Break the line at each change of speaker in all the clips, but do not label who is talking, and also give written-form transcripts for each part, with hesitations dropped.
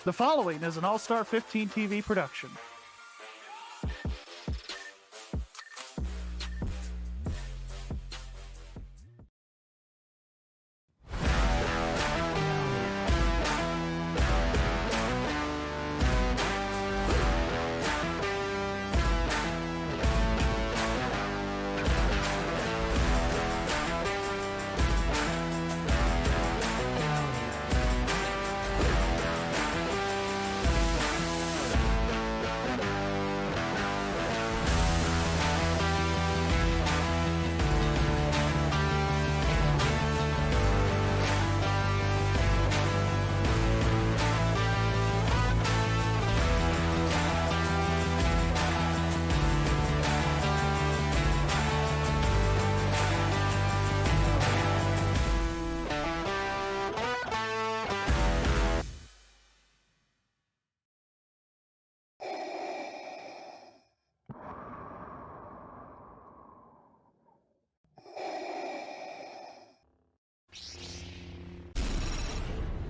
The following is an All-Star 15 TV production.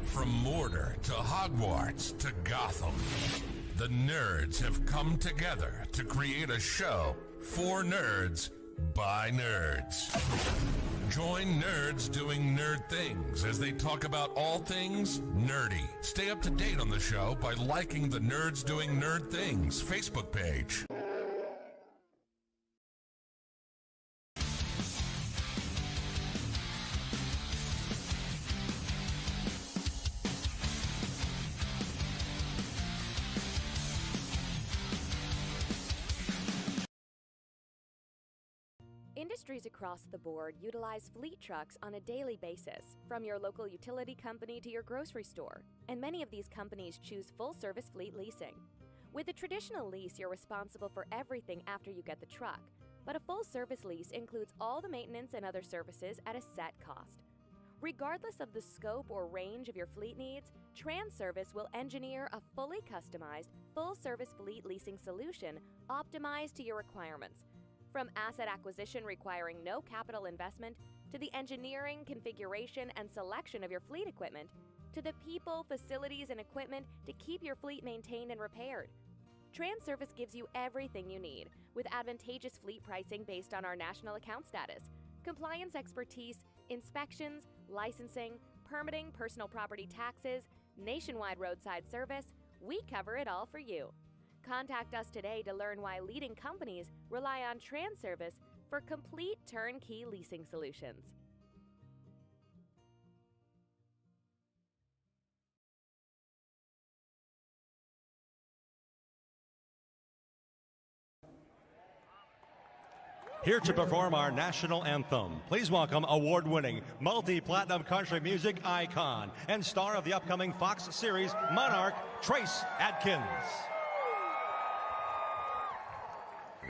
From Mordor to Hogwarts to Gotham, the nerds have come together to create a show for nerds by nerds. Join nerds doing nerd things as they talk about all things nerdy. Stay up to date on the show by liking the Nerds Doing Nerd Things Facebook page.
Industries across the board utilize fleet trucks on a daily basis, from your local utility company to your grocery store, and many of these companies choose full-service fleet leasing. With a traditional lease, you're responsible for everything after you get the truck, but a full-service lease includes all the maintenance and other services at a set cost. Regardless of the scope or range of your fleet needs, TranService will engineer a fully customized, full-service fleet leasing solution optimized to your requirements. From asset acquisition requiring no capital investment, to the engineering, configuration, and selection of your fleet equipment, to the people, facilities, and equipment to keep your fleet maintained and repaired. TranService gives you everything you need, with advantageous fleet pricing based on our national account status, compliance expertise, inspections, licensing, permitting, personal property taxes, nationwide roadside service. We cover it all for you. Contact us today to learn why leading companies rely on TranService for complete turnkey leasing solutions.
Here to perform our national anthem, please welcome award-winning, multi-platinum country music icon and star of the upcoming Fox series Monarch, Trace Adkins.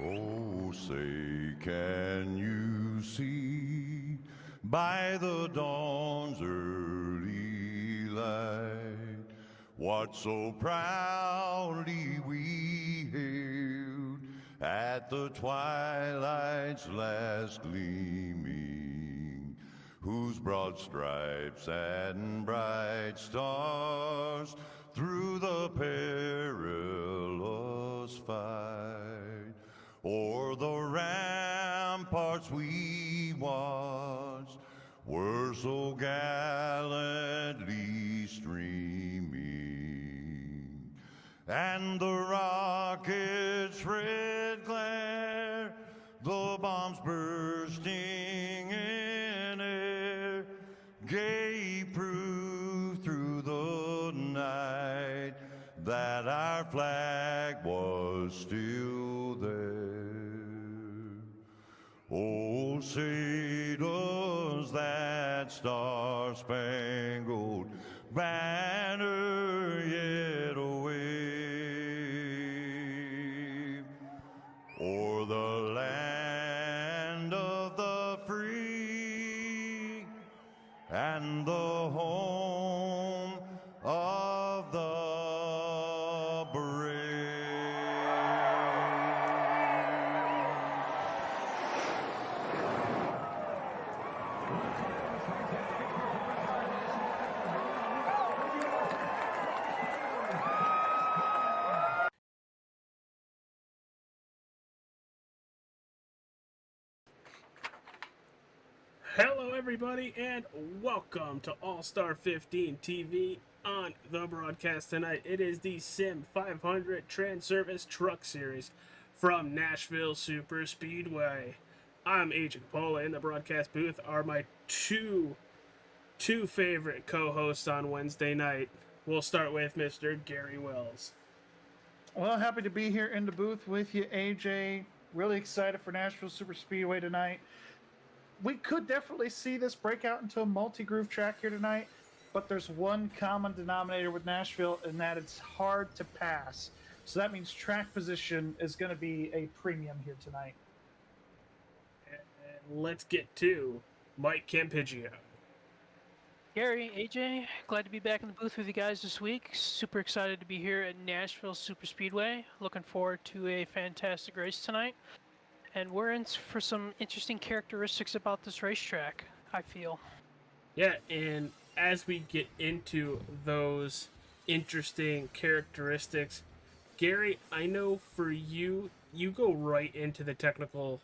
Oh, say, can you see by the dawn's early light what so proudly we hailed at the twilight's last gleaming, whose broad stripes and bright stars through the perilous fight o'er the ramparts we watched were so gallantly streaming, and the rockets' red glare, the bombs bursting in air, gave proof through the night that our flag was still there. Oh, say does that star-spangled banner yet wave o'er the land of the free and the home of the brave.
Hello, everybody, and welcome to All-Star 15 TV. On the broadcast tonight, it is the Sim500 TranService Truck Series from Nashville Super Speedway. I'm Agent Capola. In the broadcast booth are my two favorite co-hosts on Wednesday night. We'll start with Mr. Gary Wells.
Well, happy to be here in the booth with you, AJ. Really excited for Nashville Super Speedway tonight. We could definitely see this break out into a multi-groove track here tonight, but there's one common denominator with Nashville, and that it's hard to pass. So that means track position is going to be a premium here tonight.
And let's get to Mike Campiggio.
Gary, AJ, glad to be back in the booth with you guys this week. Super excited to be here at Nashville Super Speedway. Looking forward to a fantastic race tonight. And we're in for some interesting characteristics about this racetrack, I feel.
Yeah, and as we get into those interesting characteristics, Gary, I know for you, you go right into the technical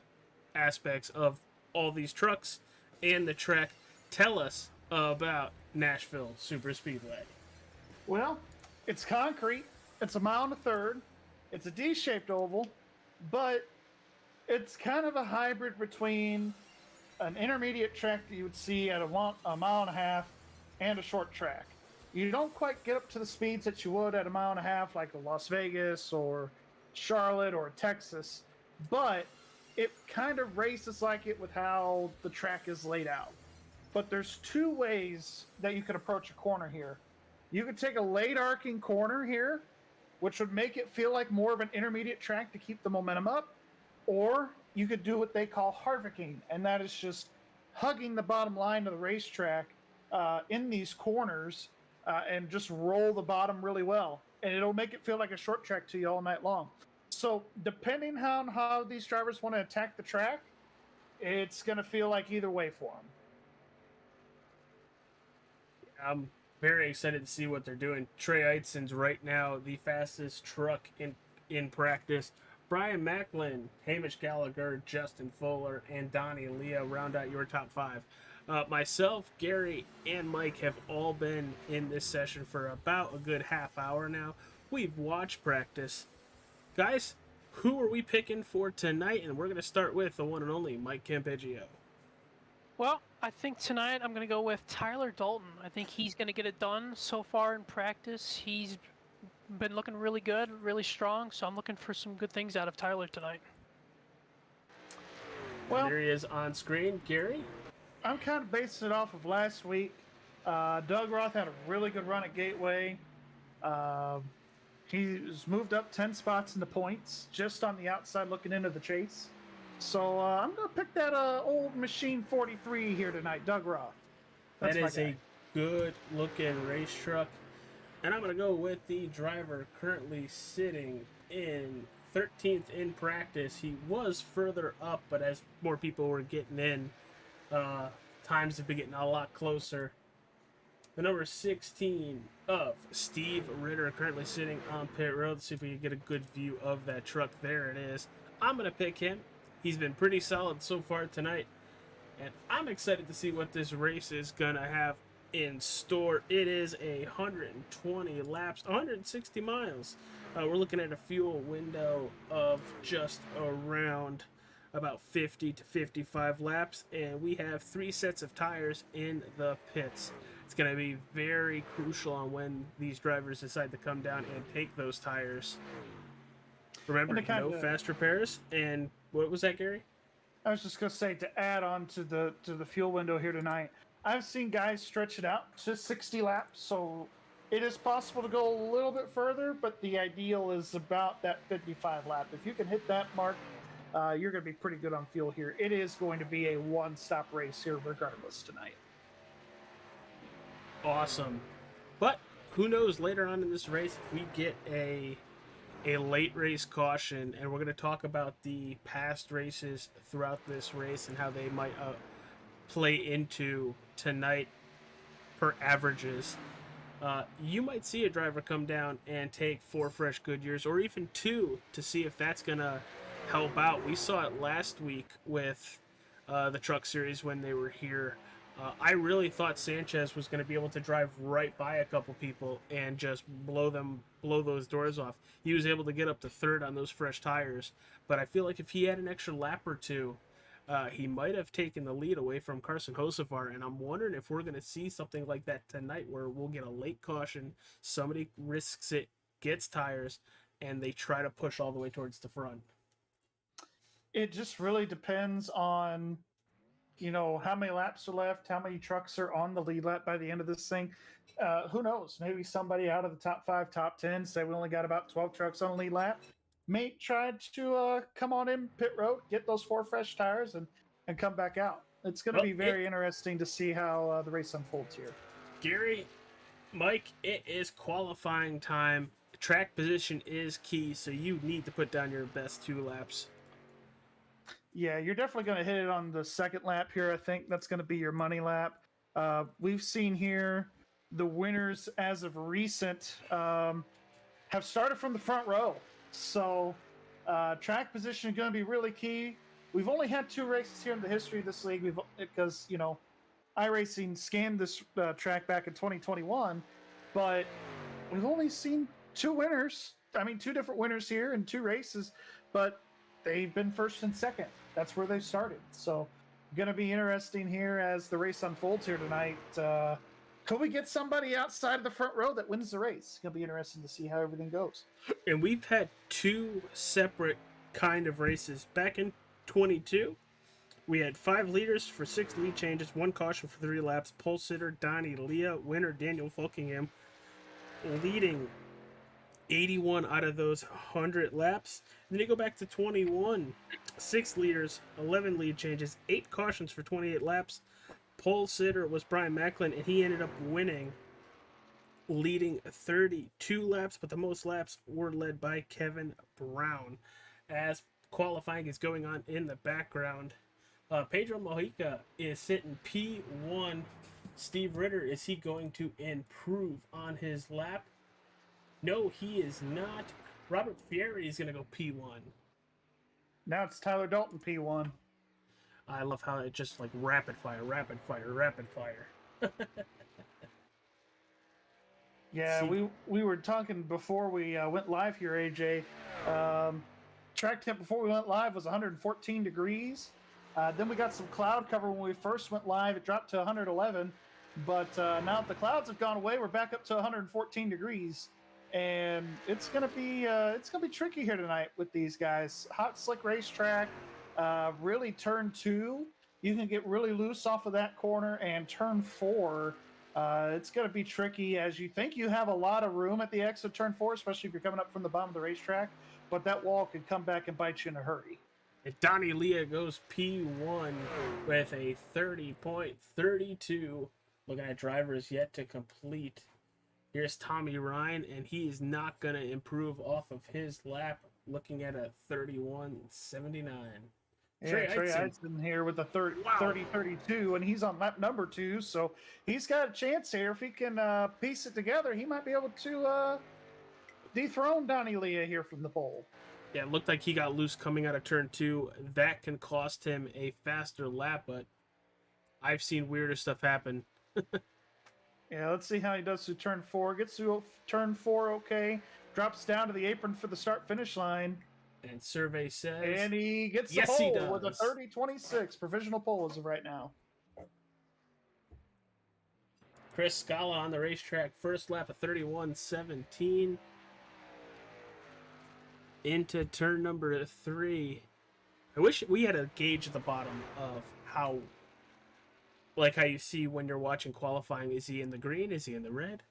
aspects of all these trucks and the track. Tell us about Nashville Super Speedway.
Well, it's concrete. It's 1.3 miles. It's a D-shaped oval, but it's kind of a hybrid between an intermediate track that you would see at a 1.5 miles and a short track. You don't quite get up to the speeds that you would at 1.5 miles, like a Las Vegas or Charlotte or Texas, but it kind of races like it with how the track is laid out. But there's two ways that you could approach a corner here. You could take a late arcing corner here, which would make it feel like more of an intermediate track to keep the momentum up. Or you could do what they call harvicking, and that is just hugging the bottom line of the racetrack in these corners and just roll the bottom really well. And it'll make it feel like a short track to you all night long. So depending on how these drivers want to attack the track, it's going to feel like either way for them.
I'm very excited to see what they're doing. Trey Eidson's right now the fastest truck in practice. Brian Macklin, Hamish Gallagher, Justin Fuller, and Donnie Leah round out your top 5. Myself, Gary, and Mike have all been in this session for about a good half hour now. We've watched practice. Guys, who are we picking for tonight? And we're going to start with the one and only Mike Campiggio.
Well, I think tonight I'm going to go with Tyler Dalton. I think he's going to get it done so far in practice. He's been looking really good, really strong, so I'm looking for some good things out of Tyler tonight.
Well, there he is on screen. Gary?
I'm kind of basing it off of last week. Doug Roth had a really good run at Gateway. He's moved up 10 spots in the points, just on the outside looking into the chase. So I'm going to pick that old Machine 43 here tonight, Doug Roth.
That is a good-looking race truck. And I'm going to go with the driver currently sitting in 13th in practice. He was further up, but as more people were getting in, times have been getting a lot closer. The number 16 of Steve Ritter currently sitting on pit road. Let's see if we can get a good view of that truck. There it is. I'm going to pick him. He's been pretty solid so far tonight. And I'm excited to see what this race is going to have in store. It is 120 laps, 160 miles. We're looking at a fuel window of just around about 50 to 55 laps, and we have 3 sets of tires in the pits. It's going to be very crucial on when these drivers decide to come down and take those tires. Remember, no fast repairs. And what was that, Gary?
I was just going to say, to add on to the fuel window here tonight, I've seen guys stretch it out to 60 laps, so it is possible to go a little bit further, but the ideal is about that 55 lap. If you can hit that mark, you're going to be pretty good on fuel here. It is going to be a one-stop race here regardless tonight.
Awesome. But who knows, later on in this race, if we get a late race caution, and we're going to talk about the past races throughout this race and how they might play into tonight per averages. You might see a driver come down and take 4 fresh Goodyears, or even 2, to see if that's going to help out. We saw it last week with the Truck Series when they were here. I really thought Sanchez was going to be able to drive right by a couple people and just blow those doors off. He was able to get up to third on those fresh tires, but I feel like if he had an extra lap or two, he might have taken the lead away from Carson Hocevar, and I'm wondering if we're going to see something like that tonight where we'll get a late caution, somebody risks it, gets tires, and they try to push all the way towards the front.
It just really depends on, how many laps are left, how many trucks are on the lead lap by the end of this thing. Who knows? Maybe somebody out of the top 5, top 10, say we only got about 12 trucks on the lead lap, may try to come on in pit road, get those 4 fresh tires, and come back out. It's going to be very interesting to see how the race unfolds here.
Gary, Mike, it is qualifying time. Track position is key, so you need to put down your best 2 laps.
Yeah, you're definitely going to hit it on the second lap here. I think that's going to be your money lap. We've seen here the winners as of recent have started from the front row. So track position is going to be really key. We've only had 2 races here in the history of this league because, iRacing scanned this track back in 2021, but we've only seen 2 winners. 2 different winners here in 2 races, but they've been first and second. That's where they started. So going to be interesting here as the race unfolds here tonight. Could we get somebody outside of the front row that wins the race? It's going to be interesting to see how everything goes.
And we've had 2 separate kind of races. Back in 22, we had 5 leaders for 6 lead changes, 1 caution for 3 laps. Pole sitter Donnie Leah, winner Daniel Fulkingham, leading 81 out of those 100 laps. And then you go back to 21, 6 leaders, 11 lead changes, 8 cautions for 28 laps. Pole sitter was Brian Macklin, and he ended up winning, leading 32 laps, but the most laps were led by Kevin Brown. As qualifying is going on in the background, Pedro Mojica is sitting P1. Steve Ritter, is he going to improve on his lap? No, he is not. Robert Fieri is going to go P1.
Now it's Tyler Dalton P1.
I love how it just like rapid fire, rapid fire, rapid fire.
Yeah, we were talking before we went live here, AJ. Track temp before we went live was 114 degrees. Then we got some cloud cover when we first went live. It dropped to 111. But now that the clouds have gone away, we're back up to 114 degrees. And it's gonna be tricky here tonight with these guys. Hot slick racetrack, really turn 2. You can get really loose off of that corner, and turn 4. It's gonna be tricky as you think you have a lot of room at the exit turn 4, especially if you're coming up from the bottom of the racetrack. But that wall could come back and bite you in a hurry.
And Donnie Leah goes P1 with a 30.32. Looking at drivers yet to complete. Here's Tommy Ryan, and he is not going to improve off of his lap, looking at a 31.79.
Yeah, Trey Eisen here with a 30.32, and he's on lap number 2, so he's got a chance here. If he can piece it together, he might be able to dethrone Donnie Leah here from the pole.
Yeah, it looked like he got loose coming out of turn 2. That can cost him a faster lap, but I've seen weirder stuff happen.
Yeah, let's see how he does through turn 4. Gets through turn 4 okay. Drops down to the apron for the start-finish line.
And survey says...
And he gets the pole with a 30.26. Provisional pole as of right now.
Chris Scala on the racetrack. First lap of 31.17. Into turn number 3. I wish we had a gauge at the bottom of how... Like how you see when you're watching qualifying, is he in the green? Is he in the red?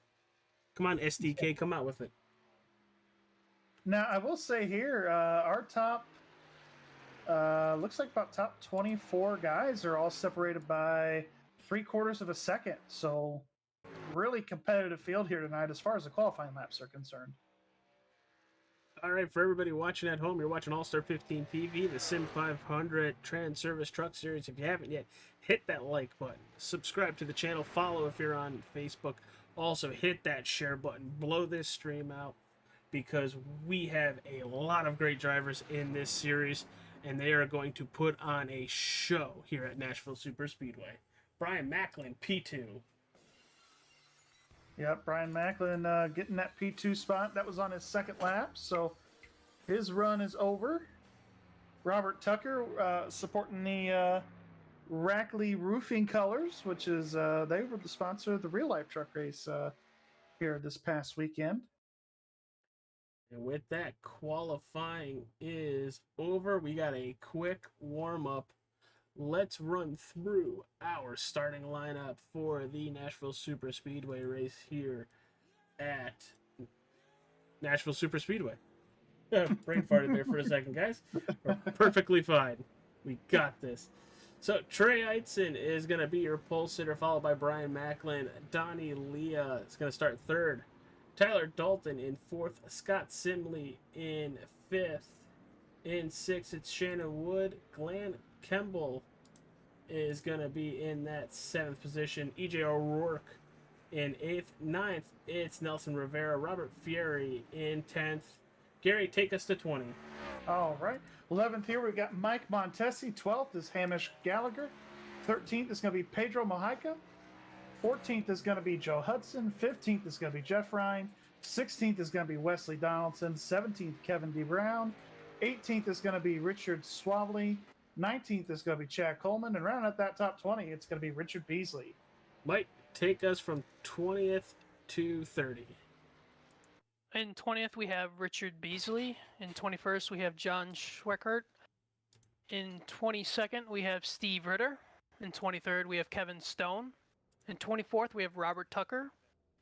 Come on, SDK, come out with it.
Now, I will say here, our top, looks like about top 24 guys are all separated by 3/4 of a second. So, really competitive field here tonight as far as the qualifying laps are concerned.
All right, for everybody watching at home, you're watching All-Star 15 TV, the Sim500 TranService Truck Series. If you haven't yet, hit that like button. Subscribe to the channel. Follow if you're on Facebook. Also, hit that share button. Blow this stream out because we have a lot of great drivers in this series. and they are going to put on a show here at Nashville Super Speedway. Brian Macklin, P2.
Yep, Brian Macklin getting that P2 spot. That was on his second lap, so his run is over. Robert Tucker supporting the Rackley Roofing colors, which is they were the sponsor of the real life truck race here this past weekend.
And with that, qualifying is over. We got a quick warm-up. Let's run through our starting lineup for the Nashville Super Speedway race here at Nashville Super Speedway. Brain farted there for a second, guys. We're perfectly fine. We got this. So Trey Eitzen is going to be your pole sitter, followed by Brian Macklin. Donnie Leah is going to start third. Tyler Dalton in fourth. Scott Simley in fifth. In sixth, it's Shannon Wood. Glenn Kemble is going to be in that seventh position. EJ O'Rourke in eighth. Ninth, it's Nelson Rivera. Robert Fieri in 10th. Gary, take us to 20.
All right. 11th here, we've got Mike Montesi. 12th is Hamish Gallagher. 13th is going to be Pedro Mojica. 14th is going to be Joe Hudson. 15th is going to be Jeff Ryan. 16th is going to be Wesley Donaldson. 17th, Kevin D. Brown. 18th is going to be Richard Swavely. 19th is going to be Chad Coleman. And round out that top 20, it's going to be Richard Beasley.
Mike, take us from 20th to 30.
In 20th, we have Richard Beasley. In 21st, we have John Schweckert. In 22nd, we have Steve Ritter. In 23rd, we have Kevin Stone. In 24th, we have Robert Tucker.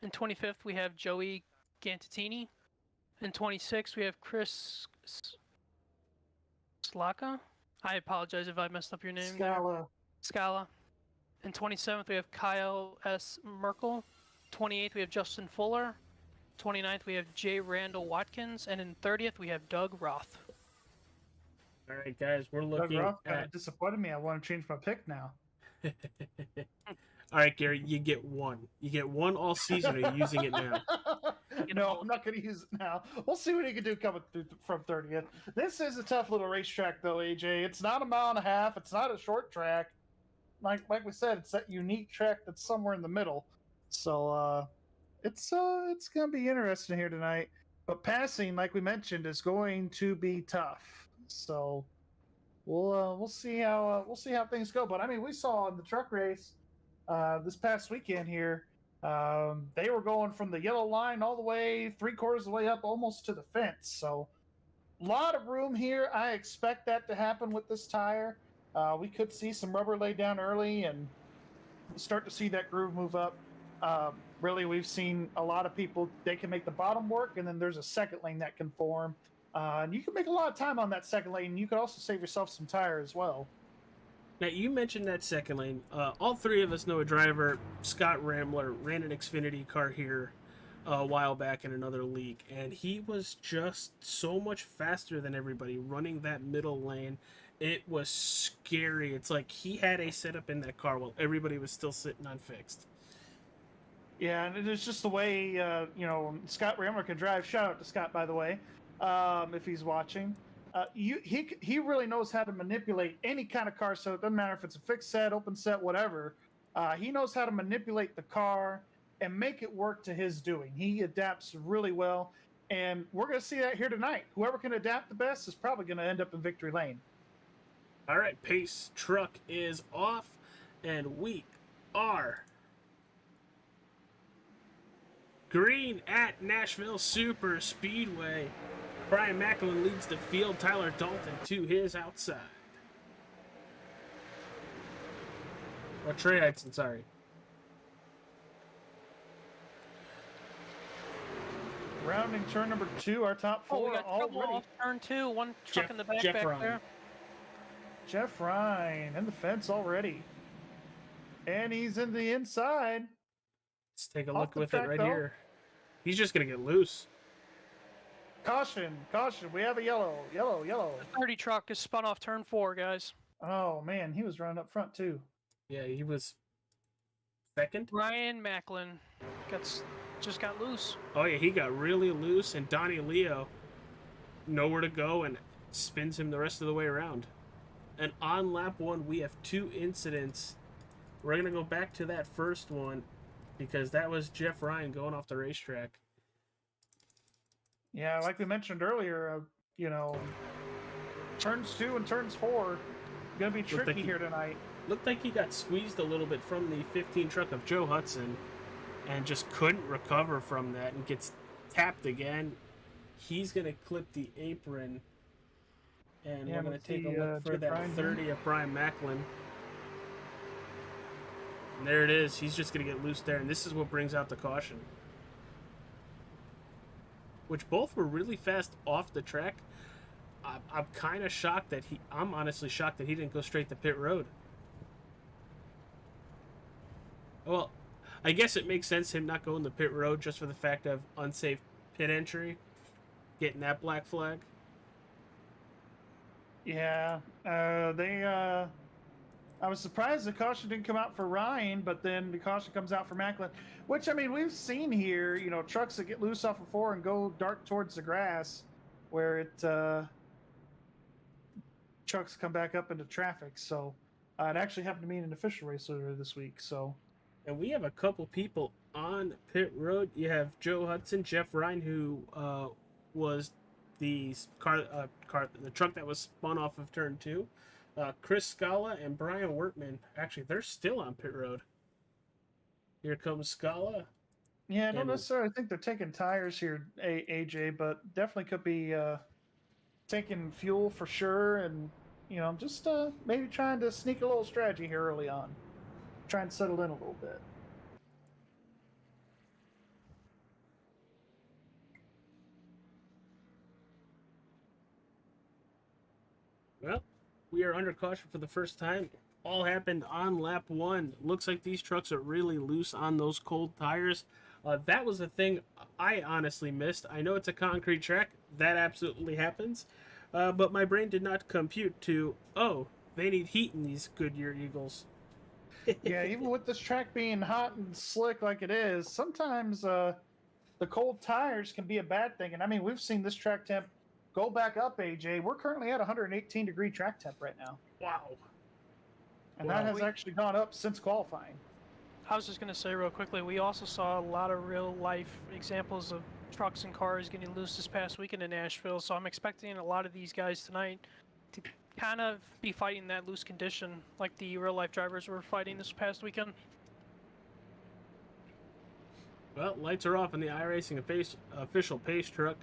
In 25th, we have Joey Gantatini. In 26th, we have Chris Slaka. I apologize if I messed up your name. Scala. In 27th, we have Kyle S. Merkel. 28th, we have Justin Fuller. 29th, we have J. Randall Watkins. And in 30th, we have Doug Roth.
All right, guys, we're
Doug
looking
Roth kind
at...
of disappointed me. I want to change my pick now.
All right, Gary, you get one. You get one all season. Are you using it now?
No, I'm not going to use it now. We'll see what he can do coming through from 30th. This is a tough little racetrack, though, AJ. It's not a mile and a half. It's not a short track. Like we said, it's that unique track that's somewhere in the middle. So it's going to be interesting here tonight. But passing, like we mentioned, is going to be tough. So we'll see how things go. But I mean, we saw in the truck race this past weekend here, they were going from the yellow line all the way 3/4 of the way up almost to the fence. So a lot of room here. I expect that to happen with this tire. We could see some rubber laid down early and start to see that groove move up. Really, we've seen a lot of people, they can make the bottom work, and then there's a second lane that can form. And you can make a lot of time on that second lane. You could also save yourself some tire as well.
Now, you mentioned that second lane. All three of us know a driver, Scott Ramler, ran an Xfinity car here a while back in another league, and he was just so much faster than everybody running that middle lane. It was scary. It's like he had a setup in that car while everybody was still sitting unfixed.
Yeah, and it's just the way, Scott Ramler can drive. Shout out to Scott, by the way, if he's watching. He really knows how to manipulate any kind of car, so it doesn't matter if it's a fixed set, open set, whatever. He knows how to manipulate the car and make it work to his doing. He adapts really well, and we're going to see that here tonight. Whoever can adapt the best is probably going to end up in victory lane.
All right, pace truck is off, and we are green at Nashville Super Speedway. Brian Macklin leads the field. Tyler Dalton to his outside. Or Trey Eitzen, sorry.
Rounding turn number 2, our top 4
we got trouble
already.
off turn 2. One truck in the back
Jeff
back
Ryan.
there.
Jeff Ryan in the fence already. And he's in the inside.
Let's take a
Off
look
the
with
track,
it right
though.
here. He's just going to get loose.
Caution, we have a yellow.
The 30 truck is spun off turn 4, guys.
Oh, man, he was running up front, too.
Yeah, he was second.
Brian Macklin just got loose.
Oh, yeah, he got really loose, and Donnie Leo nowhere to go, and spins him the rest of the way around. And on lap 1, we have 2 incidents. We're going to go back to that first one because that was Jeff Ryan going off the racetrack.
Yeah, like we mentioned earlier, you know, turns 2 and turns 4 going to be tricky here tonight.
Looked like he got squeezed a little bit from the 15 truck of Joe Hudson and just couldn't recover from that and gets tapped again. He's going to clip the apron. And we're going to take a look for that 30 of Brian Macklin. And there it is. He's just going to get loose there. And this is what brings out the caution. Which both were really fast off the track. I'm kind of shocked that I'm honestly shocked that he didn't go straight to pit road. Well, I guess it makes sense him not going to pit road just for the fact of unsafe pit entry. Getting that black flag.
Yeah, I was surprised the caution didn't come out for Ryan, but then the caution comes out for Macklin, which, I mean, we've seen here, you know, trucks that get loose off of 4 and go dark towards the grass where trucks come back up into traffic. So it actually happened to me in an official race earlier this week. So,
and we have a couple people on pit road. You have Joe Hudson, Jeff Ryan, who was the truck that was spun off of turn 2. Chris Scala and Brian Workman. Actually, they're still on pit road. Here comes Scala.
Yeah, I don't necessarily think they're taking tires here, AJ, but definitely could be taking fuel for sure, and you know, just maybe trying to sneak a little strategy here early on. Try and settle in a little bit.
Well, we are under caution for the first time. All happened on lap 1. Looks like these trucks are really loose on those cold tires. That was a thing I honestly missed. I know it's a concrete track. That absolutely happens. But my brain did not compute to, oh, they need heat in these Goodyear Eagles.
Yeah, even with this track being hot and slick like it is, sometimes the cold tires can be a bad thing. And I mean, we've seen this track temp go back up, AJ. We're currently at 118-degree track temp right now.
Wow.
And that has actually gone up since qualifying.
I was just going to say real quickly, we also saw a lot of real-life examples of trucks and cars getting loose this past weekend in Nashville, so I'm expecting a lot of these guys tonight to kind of be fighting that loose condition like the real-life drivers were fighting this past weekend.
Well, lights are off in the iRacing official pace truck.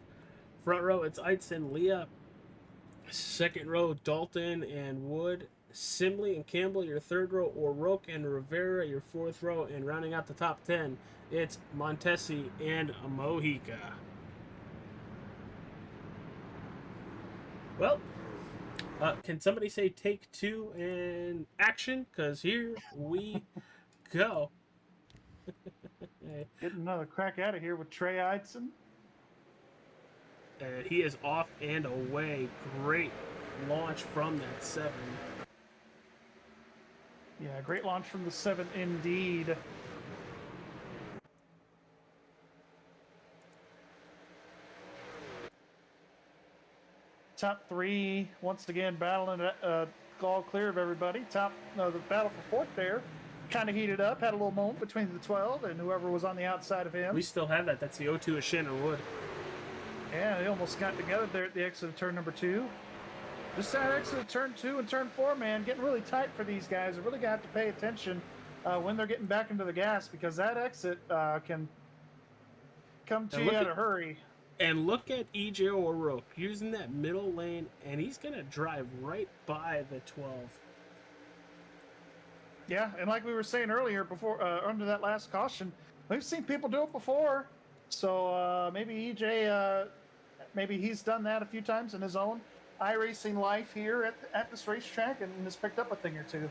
Front row, it's Eitzen, Leah. Second row, Dalton and Wood. Simley and Campbell, your third row. O'Rourke and Rivera, your fourth row. And rounding out the top 10, it's Montesi and Mojica. Well, can somebody say take 2 and action? Because here we go.
Getting another crack out of here with Trey Eitzen.
He is off and away. Great launch from that 7.
Yeah, great launch from the 7 indeed. Top 3 once again battling all clear of everybody. The battle for 4th there kind of heated up. Had a little moment between the 12 and whoever was on the outside of him.
We still have that. That's the O2 of Shannon Wood.
Yeah, they almost got together there at the exit of turn number 2. Just that exit of turn 2 and turn 4, man, getting really tight for these guys. They really got to pay attention when they're getting back into the gas, because that exit can come to you in a hurry.
And look at E.J. O'Rourke using that middle lane, and he's going to drive right by the 12.
Yeah, and like we were saying earlier, before under that last caution, we've seen people do it before. So maybe EJ, maybe he's done that a few times in his own iRacing life here at this racetrack and has picked up a thing or two.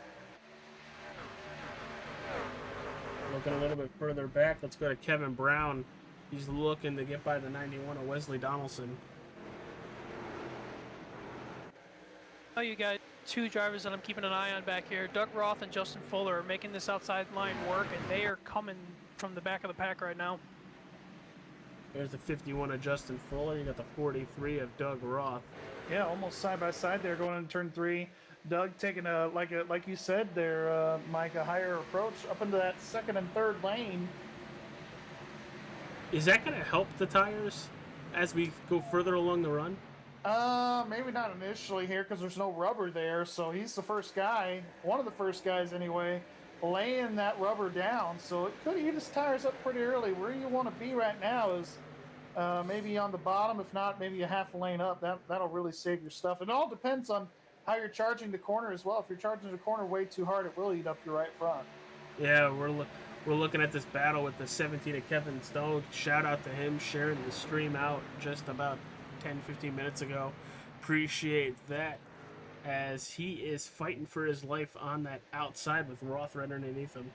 Looking a little bit further back, let's go to Kevin Brown. He's looking to get by the 91 of Wesley Donaldson.
Oh, you got 2 drivers that I'm keeping an eye on back here. Doug Roth and Justin Fuller are making this outside line work, and they are coming from the back of the pack right now.
There's the 51 of Justin Fuller. You got the 43 of Doug Roth.
Yeah, almost side by side there going into turn 3. Doug taking like you said there, Mike, a higher approach up into that second and third lane.
Is that going to help the tires as we go further along the run?
Maybe not initially here because there's no rubber there. So he's the first guy, one of the first guys anyway, laying that rubber down. So it could heat his tires up pretty early. Where you want to be right now is maybe on the bottom, if not maybe a half a lane up. That'll really save your stuff. It all depends on how you're charging the corner as well. If you're charging the corner way too hard, it will eat up your right front.
Yeah, we're looking at this battle with the 17 of Kevin Stone. Shout out to him sharing the stream out just about 10-15 minutes ago. Appreciate that, as he is fighting for his life on that outside with Roth right underneath him.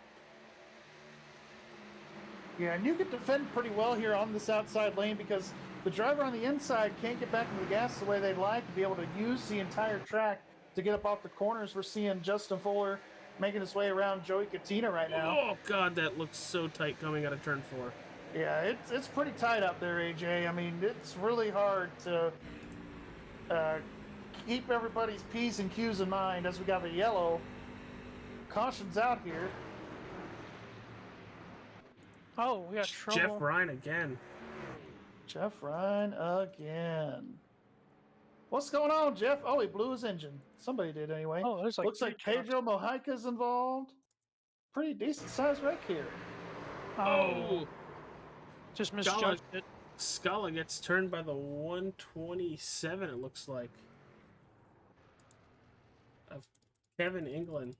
Yeah, and you can defend pretty well here on this outside lane because the driver on the inside can't get back into the gas the way they'd like to be able to use the entire track to get up off the corners. We're seeing Justin Fuller making his way around Joey Katina right now.
Oh, God, that looks so tight coming out of turn 4.
Yeah, it's pretty tight up there, AJ. I mean, it's really hard to keep everybody's P's and Q's in mind as we got the yellow. Caution's out here.
Oh, we got trouble.
Jeff Ryan again.
Jeff Ryan again. What's going on, Jeff? Oh, he blew his engine. Somebody did anyway.
Oh, there's
Looks like Pedro Mojica's involved. Pretty decent sized wreck here.
Oh!
Just misjudged it.
Scala gets turned by the 127, it looks like. Of Kevin England.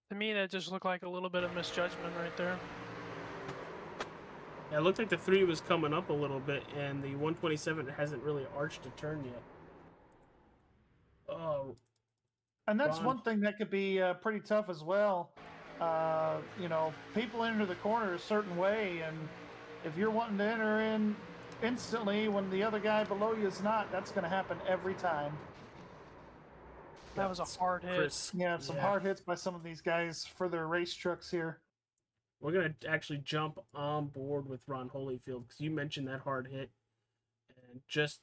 To me, that just looked like a little bit of misjudgment right there.
Yeah, it looked like the 3 was coming up a little bit, and the 127 hasn't really arched a turn yet. Oh.
And that's
Ron.
one thing that could be pretty tough as well. You know, people enter the corner a certain way, and if you're wanting to enter in instantly when the other guy below you is not, that's going to happen every time.
That was a hard hit.
Yeah, some hard hits by some of these guys for their race trucks here.
We're going to actually jump on board with Ron Holyfield because you mentioned that hard hit. And just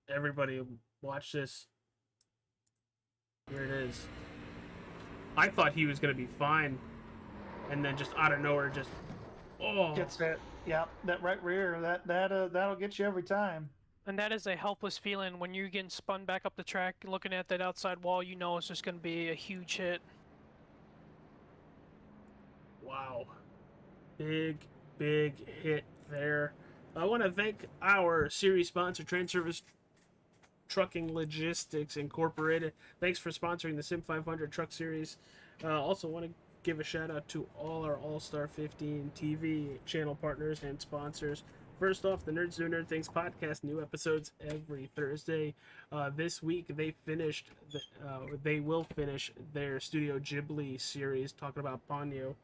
everybody watch this. Here it is. I thought he was going to be fine. And then just out of nowhere, just
gets that. Yeah, that right rear. That'll get you every time.
And that is a helpless feeling when you're getting spun back up the track, looking at that outside wall. You know it's just going to be a huge hit.
Wow. Big hit there. I want to thank our series sponsor, TranService Trucking Logistics Incorporated. Thanks for sponsoring the Sim500 Truck Series. Also want to give a shout out to all our All-Star 15 TV channel partners and sponsors. First off, the Nerds Do Nerd Things podcast, new episodes every Thursday. This week they will finish their Studio Ghibli series talking about Ponyo.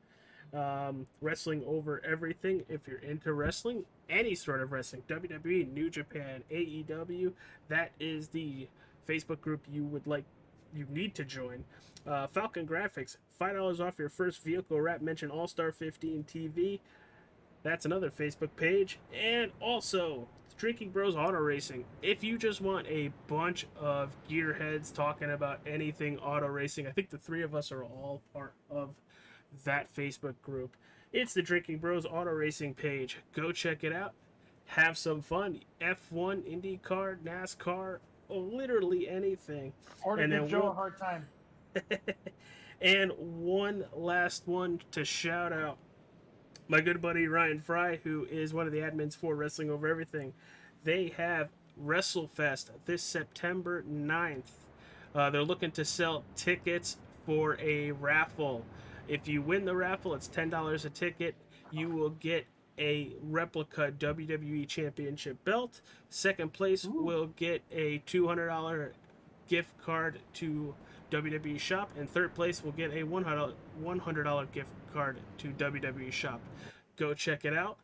Wrestling over everything. If you're into wrestling, any sort of wrestling, WWE, New Japan, AEW, that is the Facebook group you need to join. Falcon Grafix, $5 off your first vehicle wrap. Mention All-Star 15 TV. That's another Facebook page. And also, Drinking Bros Auto Racing. If you just want a bunch of gearheads talking about anything auto racing, I think the 3 of us are all part of that Facebook group. It's the Drinking Bros Auto Racing page. Go check it out. Have some fun. F1, IndyCar, NASCAR, literally anything.
Or to give Joe a hard time.
And one last one to shout out. My good buddy Ryan Fry, who is one of the admins for Wrestling Over Everything. They have WrestleFest this September 9th. They're looking to sell tickets for a raffle. If you win the raffle, it's $10 a ticket. You will get a replica WWE Championship belt. Second place will get a $200 gift card to WWE Shop, and third place will get a $100 gift card to WWE Shop. Go check it out.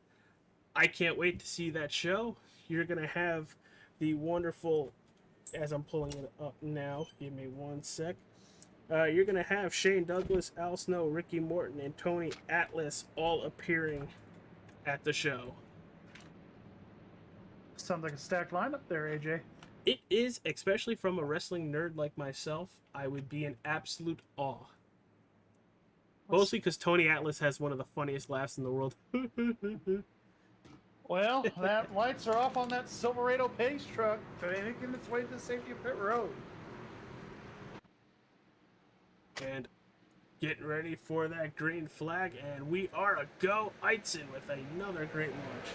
I can't wait to see that show. You're going to have the wonderful, as I'm pulling it up now, give me one sec, you're going to have Shane Douglas, Al Snow, Ricky Morton, and Tony Atlas all appearing at the show.
Sounds like a stacked lineup there, AJ.
It is, especially from a wrestling nerd like myself. I would be in absolute awe. Mostly because Tony Atlas has one of the funniest laughs in the world.
Well, that lights are off on that Silverado pace truck, making its way to the safety of pit road.
And getting ready for that green flag, and we are a go Eitzen with another great launch.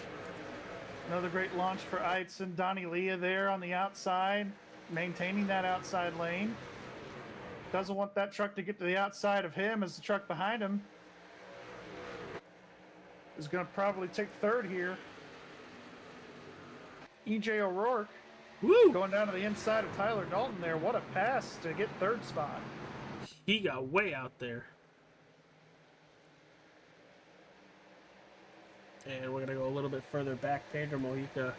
Another great launch for Eitzen. Donnie Leah there on the outside, maintaining that outside lane. Doesn't want that truck to get to the outside of him as the truck behind him is going to probably take third here. EJ O'Rourke going down to the inside of Tyler Dalton there. What a pass to get third spot.
He got way out there. And we're going to go a little bit further back. Pedro Mojica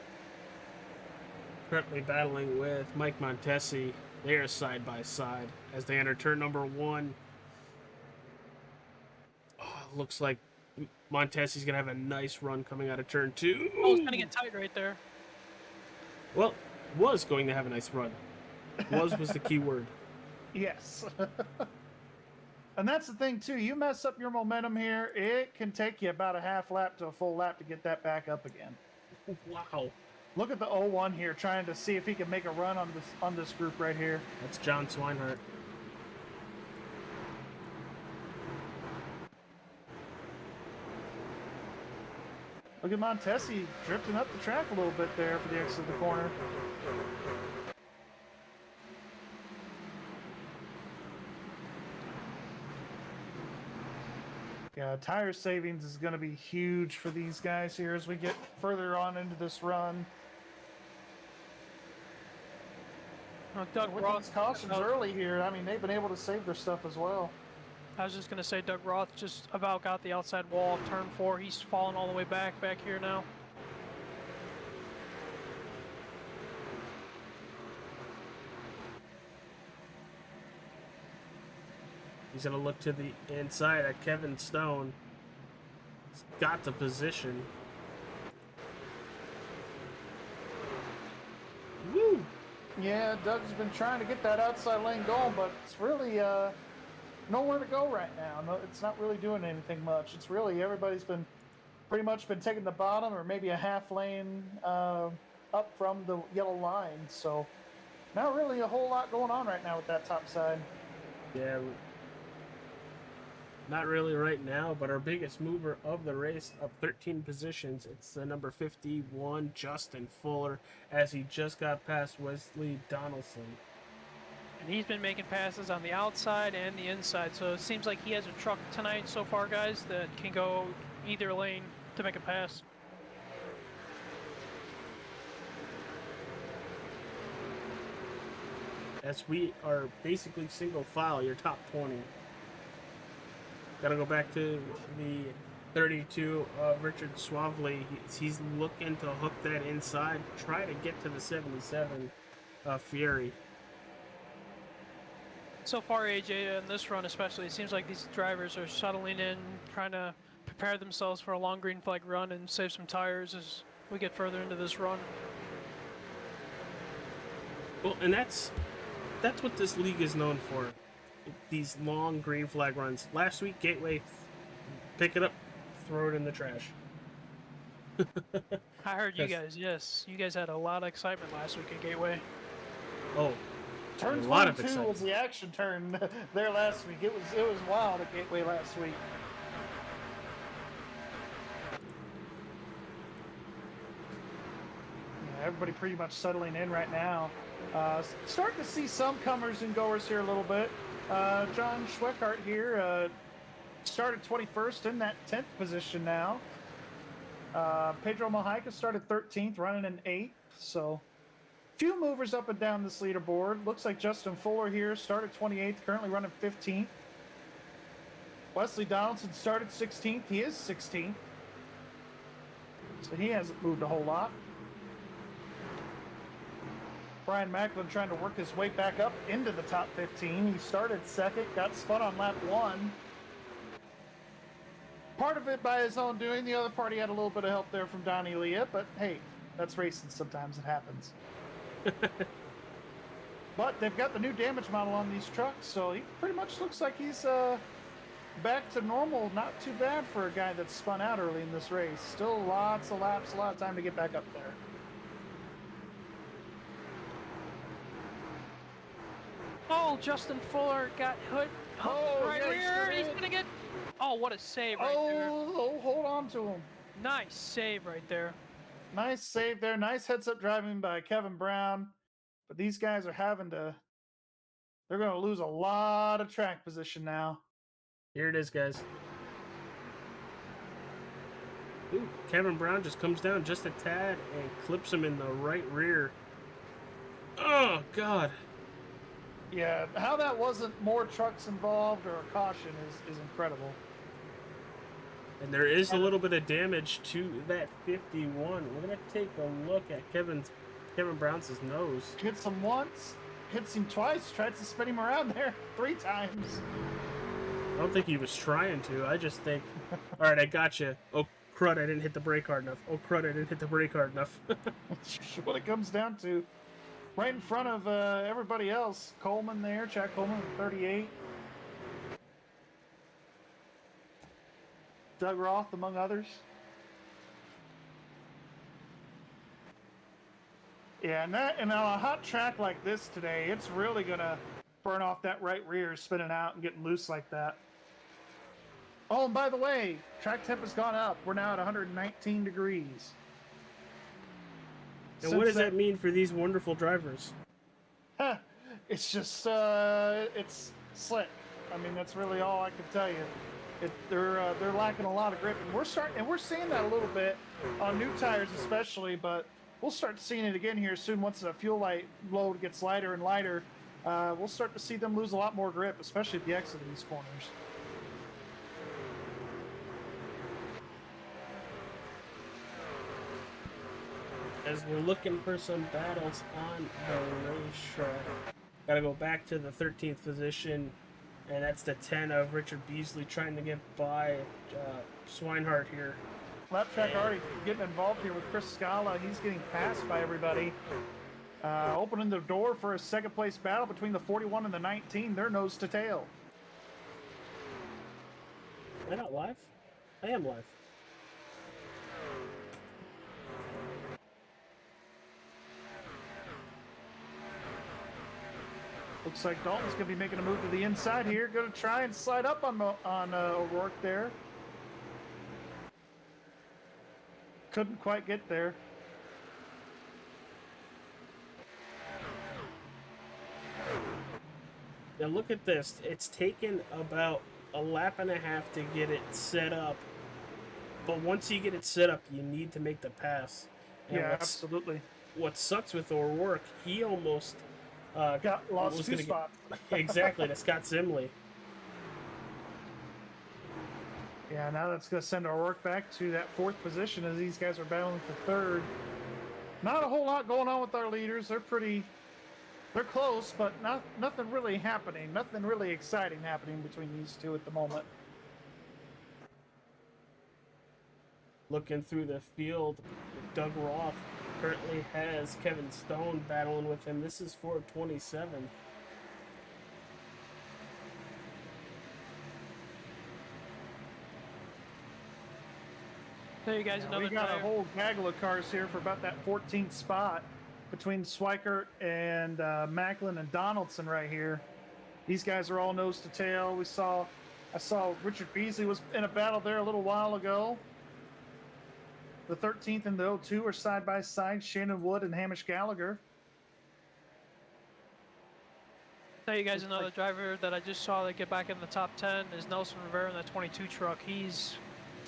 currently battling with Mike Montesi. They are side by side as they enter turn number 1. Oh, looks like Montesi's going to have a nice run coming out of turn 2.
Oh, it's going to get tight right there.
Well, was going to have a nice run. Was the key word.
Yes. And that's the thing, too. You mess up your momentum here, it can take you about a half lap to a full lap to get that back up again.
Wow.
Look at the 0-1 here, trying to see if he can make a run on this group right here.
That's John Swinehart.
Look at Montesi drifting up the track a little bit there for the exit of the corner. Yeah, tire savings is going to be huge for these guys here as we get further on into this run.
Doug
With
Roth
these cautions early here, I mean, they've been able to save their stuff as well.
I was just going to say Doug Roth just about got the outside wall of turn 4. He's falling all the way back here now.
He's going to look to the inside at Kevin Stone. He's got the position. Woo!
Yeah, Doug's been trying to get that outside lane going, but it's really nowhere to go right now. No, it's not really doing anything much. It's really everybody's been pretty much been taking the bottom or maybe a half lane up from the yellow line. So not really a whole lot going on right now with that top side.
Yeah, not really right now, but our biggest mover of the race up 13 positions. It's the number 51, Justin Fuller, as he just got past Wesley Donaldson.
And he's been making passes on the outside and the inside, so it seems like he has a truck tonight so far, guys, that can go either lane to make a pass.
As we are basically single file, your top 20. Gotta go back to the 32 of Richard Suavely. He's looking to hook that inside, try to get to the 77 Fury.
So far, AJ, in this run especially, it seems like these drivers are settling in, trying to prepare themselves for a long green flag run and save some tires as we get further into this run.
Well, and that's what this league is known for. These long green flag runs. Last week, Gateway, pick it up, throw it in the trash.
I heard you guys, yes. You guys had a lot of excitement last week at Gateway.
Oh,
Turn
a lot of
22
excitement.
was the action turn there last week. It was wild at Gateway last week. Yeah, everybody pretty much settling in right now. Starting to see some comers and goers here a little bit. John Schweckart here started 21st in that 10th position now. Pedro Mojica started 13th, running in 8th. So few movers up and down this leaderboard. Looks like Justin Fuller here started 28th, currently running 15th. Wesley Donaldson started 16th. He is 16th. So he hasn't moved a whole lot. Brian Macklin trying to work his way back up into the top 15. He started second, got spun on lap 1. Part of it by his own doing, the other part he had a little bit of help there from Donnie Leah, but hey, that's racing, sometimes it happens. But they've got the new damage model on these trucks, so he pretty much looks like he's back to normal. Not too bad for a guy that's spun out early in this race. Still lots of laps, a lot of time to get back up there.
Oh, Justin Fuller got hit.
Oh,
right
yeah, he
rear.
sure
He's
did.
gonna get. Oh, what a save right there.
Oh, hold on to him.
Nice save right there.
Nice save there. Nice heads-up driving by Kevin Brown. But these guys are having to... They're going to lose a lot of track position now.
Here it is, guys. Ooh, Kevin Brown just comes down just a tad and clips him in the right rear. Oh, God.
Yeah, how that wasn't more trucks involved or a caution is incredible.
And there is a little bit of damage to that 51. We're going to take a look at Kevin Brown's nose.
Hits him once, hits him twice, tried to spin him around there 3 times.
I don't think he was trying to. I just think, all right, I got you. Oh, crud, I didn't hit the brake hard enough. Oh, crud, I didn't hit the brake hard enough.
That's what it comes down to. Right in front of everybody else. Coleman there, Chad Coleman with 38. Doug Roth, among others. Yeah, and on a hot track like this today, it's really going to burn off that right rear, spinning out and getting loose like that. Oh, and by the way, track temp has gone up. We're now at 119 degrees.
And what does that mean for these wonderful drivers?
It's just, it's slick. I mean, that's really all I can tell you. They're lacking a lot of grip, and we're seeing that a little bit on new tires, especially. But we'll start seeing it again here soon. Once the fuel light load gets lighter and lighter, we'll start to see them lose a lot more grip, especially at the exit of these corners.
As we're looking for some battles on the racetrack, gotta go back to the 13th position, and that's the 10 of Richard Beasley trying to get by Swinehart here.
Lap track already getting involved here with Chris Scala. He's getting passed by everybody. Opening the door for a second place battle between the 41 and the 19. They're nose to tail.
Am I not live? I am live.
Looks like Dalton's going to be making a move to the inside here. Going to try and slide up on O'Rourke there. Couldn't quite get there.
Now look at this. It's taken about a lap and a half to get it set up. But once you get it set up, you need to make the pass. And
Yeah, absolutely.
What sucks with O'Rourke, he almost...
Got lost 2 spots.
Exactly, to Scott Zimley.
Yeah, now that's going to send O'Rourke back to that 4th position as these guys are battling for 3rd. Not a whole lot going on with our leaders. They're close, but nothing really happening. Nothing really exciting happening between these two at the moment.
Looking through the field, Doug Roth currently has Kevin Stone battling with him. This is for 27th.
There you guys, another
We got
driver.
a whole gaggle of cars here for about that 14th spot between Swikert and Macklin and Donaldson right here. These guys are all nose to tail. I saw Richard Beasley was in a battle there a little while ago. The 13th and the 02 are side by side, Shannon Wood and Hamish Gallagher.
Tell you guys another driver that I just saw that get back in the top 10 is Nelson Rivera in that 22 truck. He's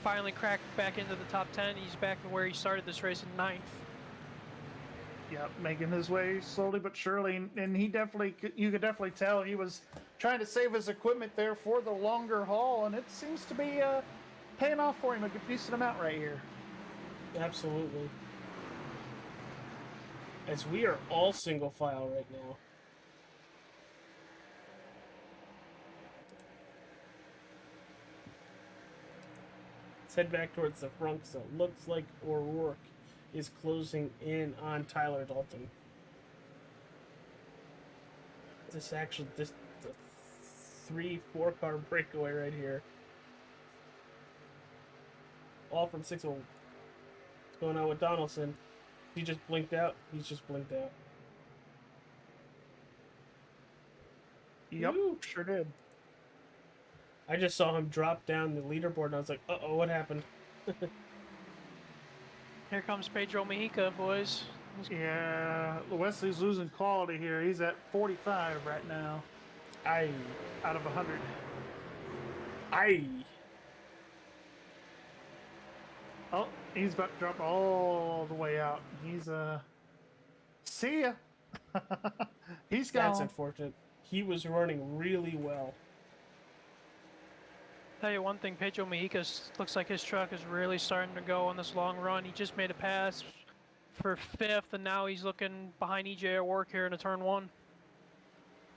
finally cracked back into the top 10. He's back to where he started this race in 9th.
Yep, making his way slowly but surely, and you could definitely tell he was trying to save his equipment there for the longer haul, and it seems to be paying off for him a decent amount right here.
Absolutely. as we are all single file right now. Let's head back towards the front, so it looks like O'Rourke is closing in on Tyler Dalton. This the 3-4 car breakaway right here. All from 6-0. What's going on with Donaldson? He just blinked out. He's just blinked out.
Yep, sure did.
I just saw him drop down the leaderboard and I was like, uh-oh, what happened?
Here comes Pedro Mejica, boys.
Yeah, Wesley's losing quality here. He's at 45 right now.
Aye.
Out of 100.
Aye.
Oh, he's about to drop all the way out. He's, see ya. He's gone.
That's unfortunate. He was running really well.
Tell you one thing, Pedro Mejica looks like his truck is really starting to go on this long run. He just made a pass for 5th, and now he's looking behind EJ at work here in a turn 1.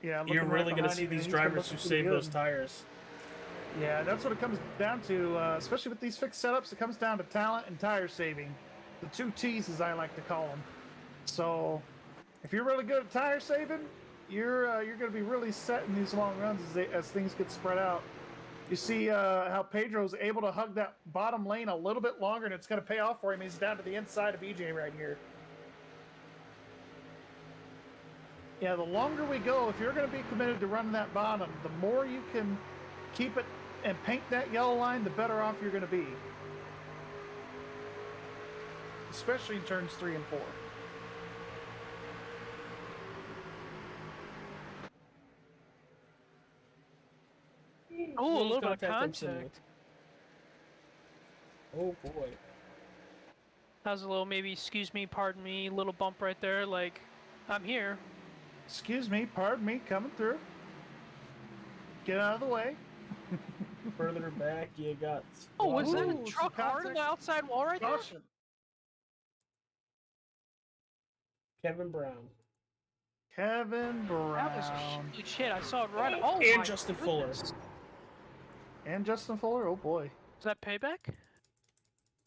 Yeah,
you're really going to see these drivers who save those tires.
Yeah, that's what it comes down to, especially with these fixed setups. It comes down to talent and tire saving. The 2 T's, as I like to call them. So, if you're really good at tire saving, you're going to be really set in these long runs as things get spread out. You see how Pedro's able to hug that bottom lane a little bit longer, and it's going to pay off for him. He's down to the inside of EJ right here. Yeah, the longer we go, if you're going to be committed to running that bottom, the more you can keep it and paint that yellow line, the better off you're going to be. Especially in turns 3 and 4.
Oh, a little bit of contact.
Oh boy.
That was a little, maybe, excuse me, pardon me, little bump right there, like, I'm here.
Excuse me, pardon me, coming through. Get out of the way.
Further back, you got...
Oh, was that a
Ooh,
truck
some
hard on the outside wall right there?
Caution.
Kevin Brown.
Kevin Brown.
That was holy shit, I saw it right. Oh,
and
my
Justin
goodness.
Fuller.
And Justin Fuller, oh boy.
Is that payback?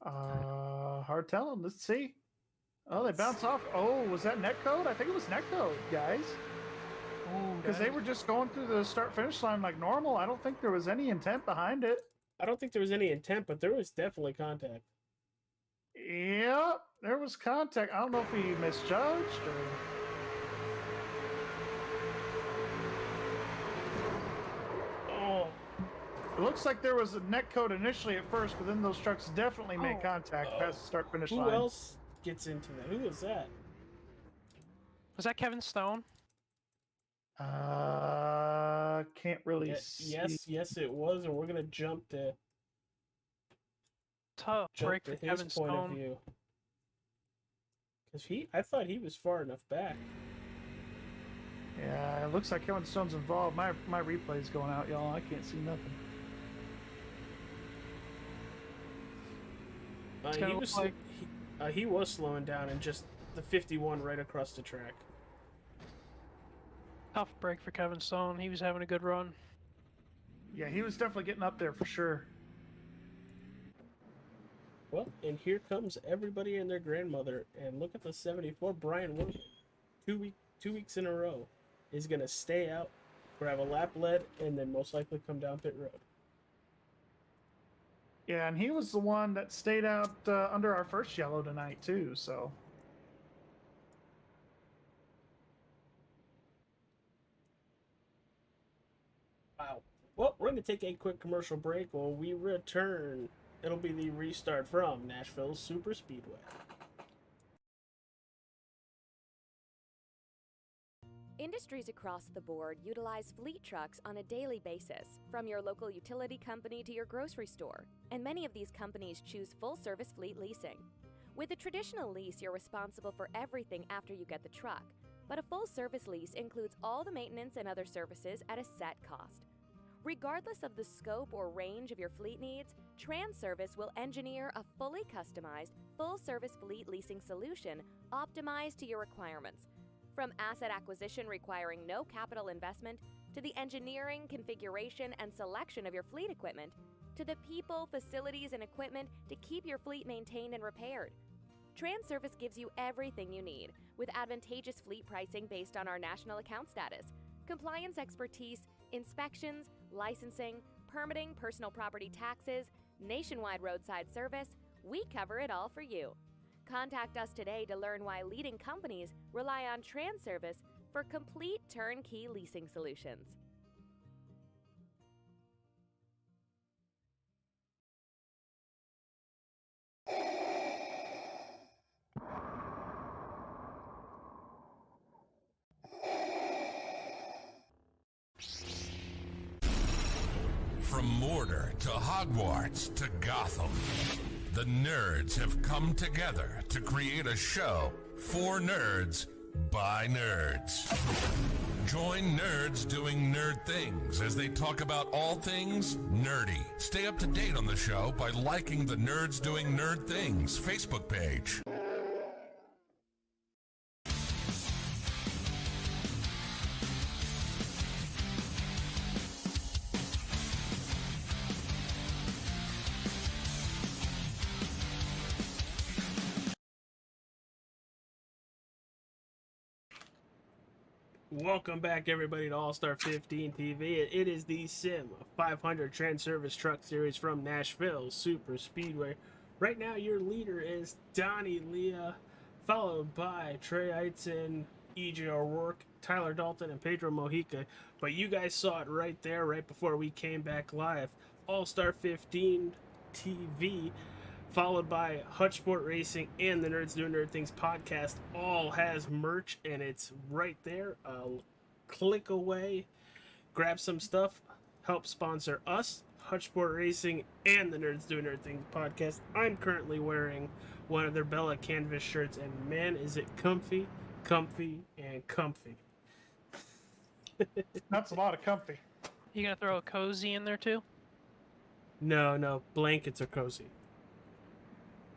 Hard telling. Let's see. Oh, they bounce off. Oh, was that netcode? I think it was netcode, guys. Because they were just going through the start-finish line like normal. I don't think there was any intent behind it.
I don't think there was any intent, but there was definitely contact.
Yeah, there was contact. I don't know if he misjudged or...
Oh.
It looks like there was a netcode initially at first, but then those trucks definitely made contact past the start-finish line.
Who else gets into that? Who was that?
Was that Kevin Stone?
Can't really see.
Yes, it was, and we're gonna jump to
Tough break for
his
Kevin
point
Stone.
of view. Because I thought he was far enough back.
Yeah, it looks like Kevin Stone's involved. My replay's going out, y'all. I can't see nothing.
He was slowing down and just the 51 right across the track.
Tough break for Kevin Stone. He was having a good run.
Yeah, he was definitely getting up there for sure.
Well, and here comes everybody and their grandmother. And look at the 74. Brian Wilson, 2 weeks in a row, is going to stay out, grab a lap lead, and then most likely come down pit road.
Yeah, and he was the one that stayed out under our first yellow tonight, too, so...
Wow. Well, we're going to take a quick commercial break. When we return, it'll be the restart from Nashville Super Speedway.
Industries across the board utilize fleet trucks on a daily basis, from your local utility company to your grocery store, and many of these companies choose full-service fleet leasing. With a traditional lease, you're responsible for everything after you get the truck, but a full-service lease includes all the maintenance and other services at a set cost. Regardless of the scope or range of your fleet needs, TranService will engineer a fully customized, full-service fleet leasing solution optimized to your requirements. From asset acquisition requiring no capital investment, to the engineering, configuration, and selection of your fleet equipment, to the people, facilities, and equipment to keep your fleet maintained and repaired. TranService gives you everything you need, with advantageous fleet pricing based on our national account status, compliance expertise, inspections, licensing, permitting, personal property taxes, nationwide roadside service. We cover it all for you. Contact us today to learn why leading companies rely on TranService for complete turnkey leasing solutions.
From Mordor to Hogwarts to Gotham, the nerds have come together to create a show for nerds by nerds. Join nerds doing nerd things as they talk about all things nerdy. Stay up to date on the show by liking the Nerds Doing Nerd Things Facebook page.
Welcome back, everybody, to All-Star 15 TV. It is the Sim500 TranService Truck Series from Nashville Super Speedway. Right now, your leader is Donnie Leah, followed by Trey Eitzen, EJ O'Rourke, Tyler Dalton, and Pedro Mojica. But you guys saw it right there, right before we came back live. All-Star 15 TV, followed by Hutchport Racing and the Nerds Doing Nerd Things podcast, all has merch, and it's right there. Click away, grab some stuff, help sponsor us, Hutchport Racing, and the Nerds Doing Nerd Things podcast. I'm currently wearing one of their Bella canvas shirts, and man, is it comfy, comfy, and comfy.
That's a lot of comfy.
You gonna throw a cozy in there too?
No, blankets are cozy.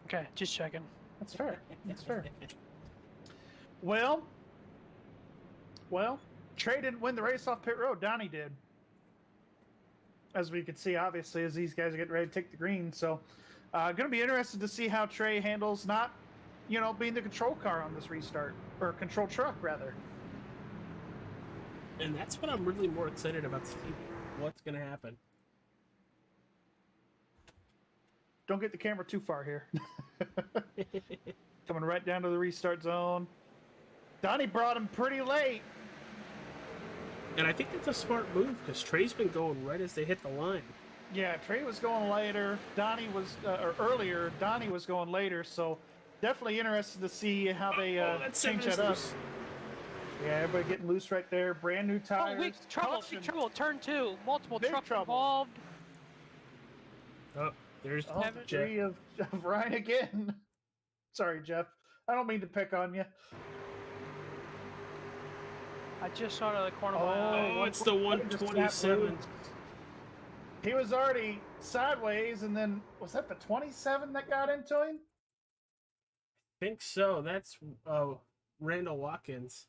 Okay, just checking.
That's fair. That's fair. Well, Trey didn't win the race off pit road. Donnie did. As we could see, obviously, as these guys are getting ready to take the green. So, going to be interested to see how Trey handles not, being the control car on this restart. Or control truck, rather.
And that's what I'm really more excited about seeing. What's going to happen?
Don't get the camera too far here. Coming right down to the restart zone. Donnie brought him pretty late.
And I think that's a smart move because Trey's been going right as they hit the line.
Yeah, Trey was going later. Donnie was, or earlier. Donnie was going later. So definitely interested to see how they change that up. Yeah, everybody getting loose right there. Brand new tires.
Oh, big trouble. Turn 2. Multiple
Big
trucks
trouble.
involved.
Oh, there's
Jeff. Of Ryan again. Sorry, Jeff. I don't mean to pick on you.
I just saw it out of the corner of my eye.
Oh, it's the 127.
He was already sideways, and then was that the 27 that got into him?
I think so. That's Randall Watkins.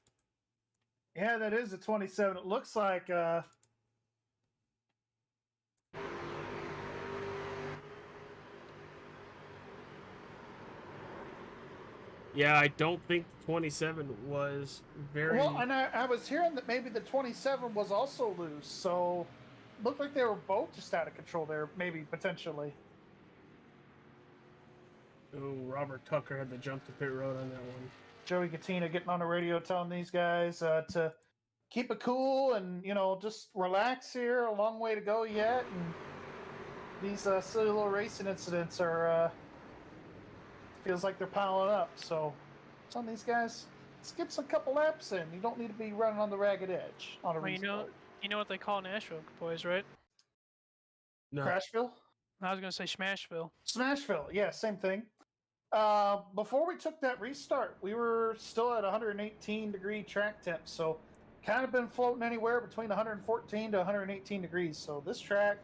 Yeah, that is a 27. It looks like
yeah, I don't think 27 was very...
Well, and I was hearing that maybe the 27 was also loose, so looked like they were both just out of control there, maybe, potentially.
Oh, Robert Tucker had to jump to pit road on that one.
Joey Katina getting on the radio telling these guys to keep it cool and, just relax here. A long way to go yet. And these silly little racing incidents are... feels like they're piling up, so it's on these guys. Let's get some couple laps in. You don't need to be running on the ragged edge on a restart.
You know what they call Nashville, boys, right?
No.
Crashville?
I was gonna say Smashville.
Smashville, yeah, same thing. Before we took that restart, we were still at 118-degree track temp, so kind of been floating anywhere between 114 to 118 degrees. So this track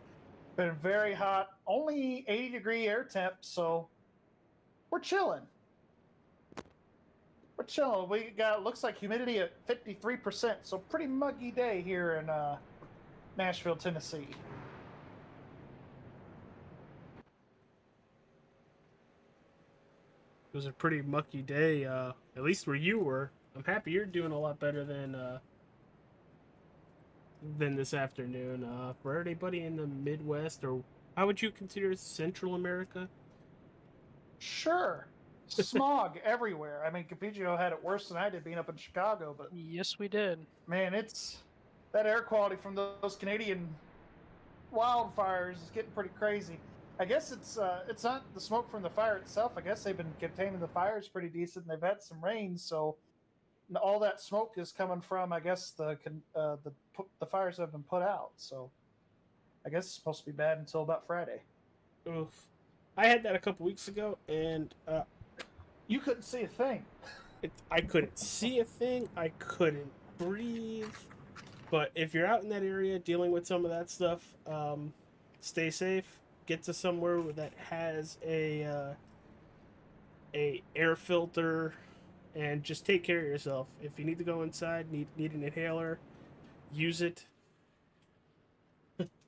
been very hot. Only 80-degree air temp, so we're chilling. We're chilling. We got looks like humidity at 53%, so pretty muggy day here in Nashville, Tennessee.
It was a pretty mucky day, at least where you were. I'm happy you're doing a lot better than this afternoon. For anybody in the Midwest, or how would you consider Central America?
Sure. Smog everywhere. I mean, Capigio had it worse than I did being up in Chicago, but
Yes, we did.
man, it's that air quality from those Canadian wildfires is getting pretty crazy. I guess it's not the smoke from the fire itself. I guess they've been containing the fires pretty decent. And they've had some rain, so all that smoke is coming from, I guess, the fires that have been put out. So I guess it's supposed to be bad until about Friday.
Oof. I had that a couple weeks ago, and
you couldn't see a thing.
I couldn't see a thing. I couldn't breathe. But if you're out in that area dealing with some of that stuff, stay safe. Get to somewhere that has a air filter, and just take care of yourself. If you need to go inside, need an inhaler, use it.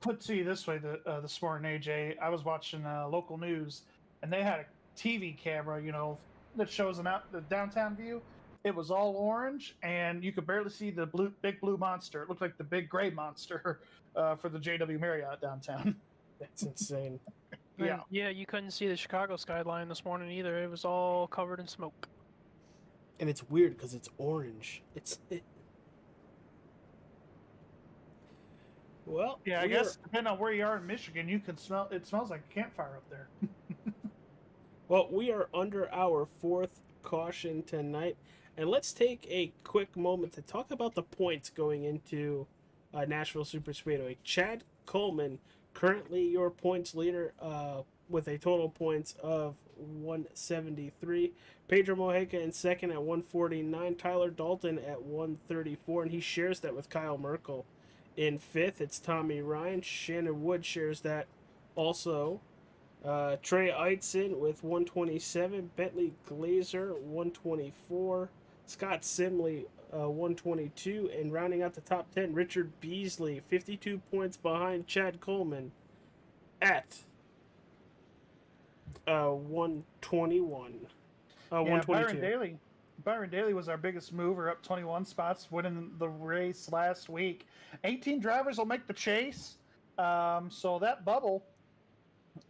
Put to you this way, this morning, AJ, I was watching local news, and they had a TV camera, that shows the downtown view. It was all orange, and you could barely see the big blue monster. It looked like the big gray monster for the JW Marriott downtown.
That's insane.
Yeah.
Yeah, you couldn't see the Chicago skyline this morning either. It was all covered in smoke.
And it's weird because it's orange. Well,
Yeah, I guess depending on where you are in Michigan, you can smell. It smells like a campfire up there.
Well, we are under our fourth caution tonight, and let's take a quick moment to talk about the points going into Nashville Super Speedway. Chad Coleman, currently your points leader, with a total points of 173. Pedro Mojica in second at 149. Tyler Dalton at 134, and he shares that with Kyle Merkel. In fifth, it's Tommy Ryan. Shannon Wood shares that also. Trey Eitzen with 127. Bentley Glazer, 124. Scott Simley, 122. And rounding out the top 10, Richard Beasley, 52 points behind Chad Coleman at 121. 122.
Byron Daly was our biggest mover, up 21 spots, winning the race last week. 18 drivers will make the chase. So that bubble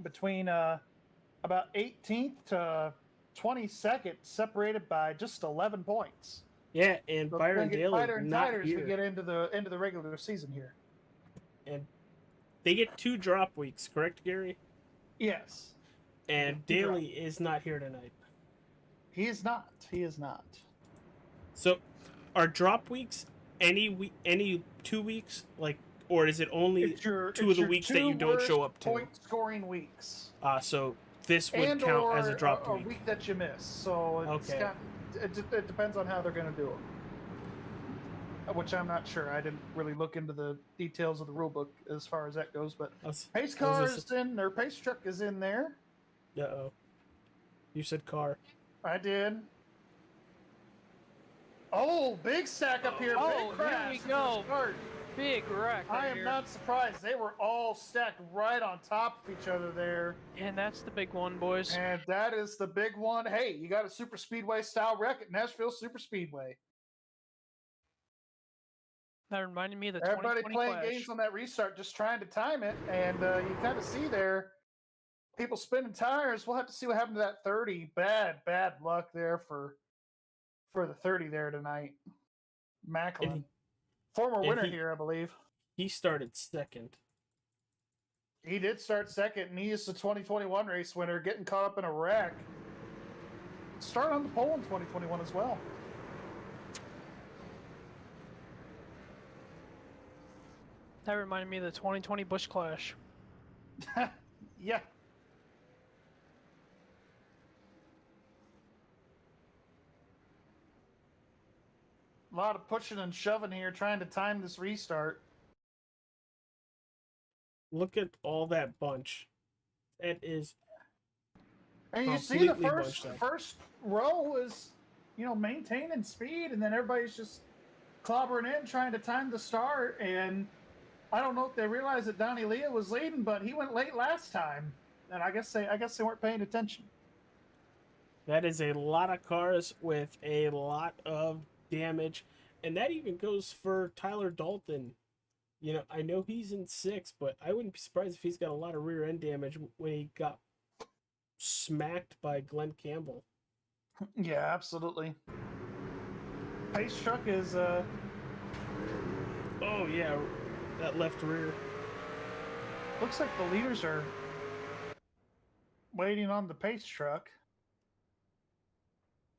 between about 18th to 22nd separated by just 11 points.
Yeah, and
So
Byron Daly not
as
here.
we get into the regular season here.
And they get 2 drop weeks, correct, Gary?
Yes.
And Daly is not here tonight.
He is not. He is not.
So, are drop weeks any 2 weeks, or is it only 2 of the weeks that you don't show up to?
Point scoring weeks.
So this would count as a drop
a
week.
week that you miss. So
Okay.
It depends on how they're going to do it. Which I'm not sure. I didn't really look into the details of the rule book as far as that goes. But pace car is in, or pace truck is in there.
Uh-oh. You said car.
I did. Oh, big stack up here.
Oh,
big
here
crash
we
at the
go.
start.
Big wreck right
I am
here.
not surprised. They were all stacked right on top of each other there.
And that's the big one, boys.
And that is the big one. Hey, you got a super speedway style wreck at Nashville Super Speedway.
That reminded me of the
Everybody
2020
playing
Clash.
games on that restart, just trying to time it. And you kind of see there, people spinning tires. We'll have to see what happened to that 30. Bad luck there for the 30 there tonight. Macklin. Former winner here, I believe.
He started second.
He did start second, and he is the 2021 race winner, getting caught up in a wreck. Start on the pole in 2021 as well.
That reminded me of the 2020 Busch Clash.
Yeah. A lot of pushing and shoving here, trying to time this restart.
Look at all that bunch. That is
And you see the
completely bunched up.
first row is, maintaining speed, and then everybody's just clobbering in, trying to time the start. And I don't know if they realized that Donnie Leah was leading, but he went late last time, and I guess they weren't paying attention.
That is a lot of cars with a lot of damage, and that even goes for Tyler Dalton. I know he's in 6th, but I wouldn't be surprised if he's got a lot of rear end damage when he got smacked by Glenn Campbell.
Yeah, absolutely. Pace truck is
Oh yeah, that left rear.
looks like the leaders are waiting on the pace truck.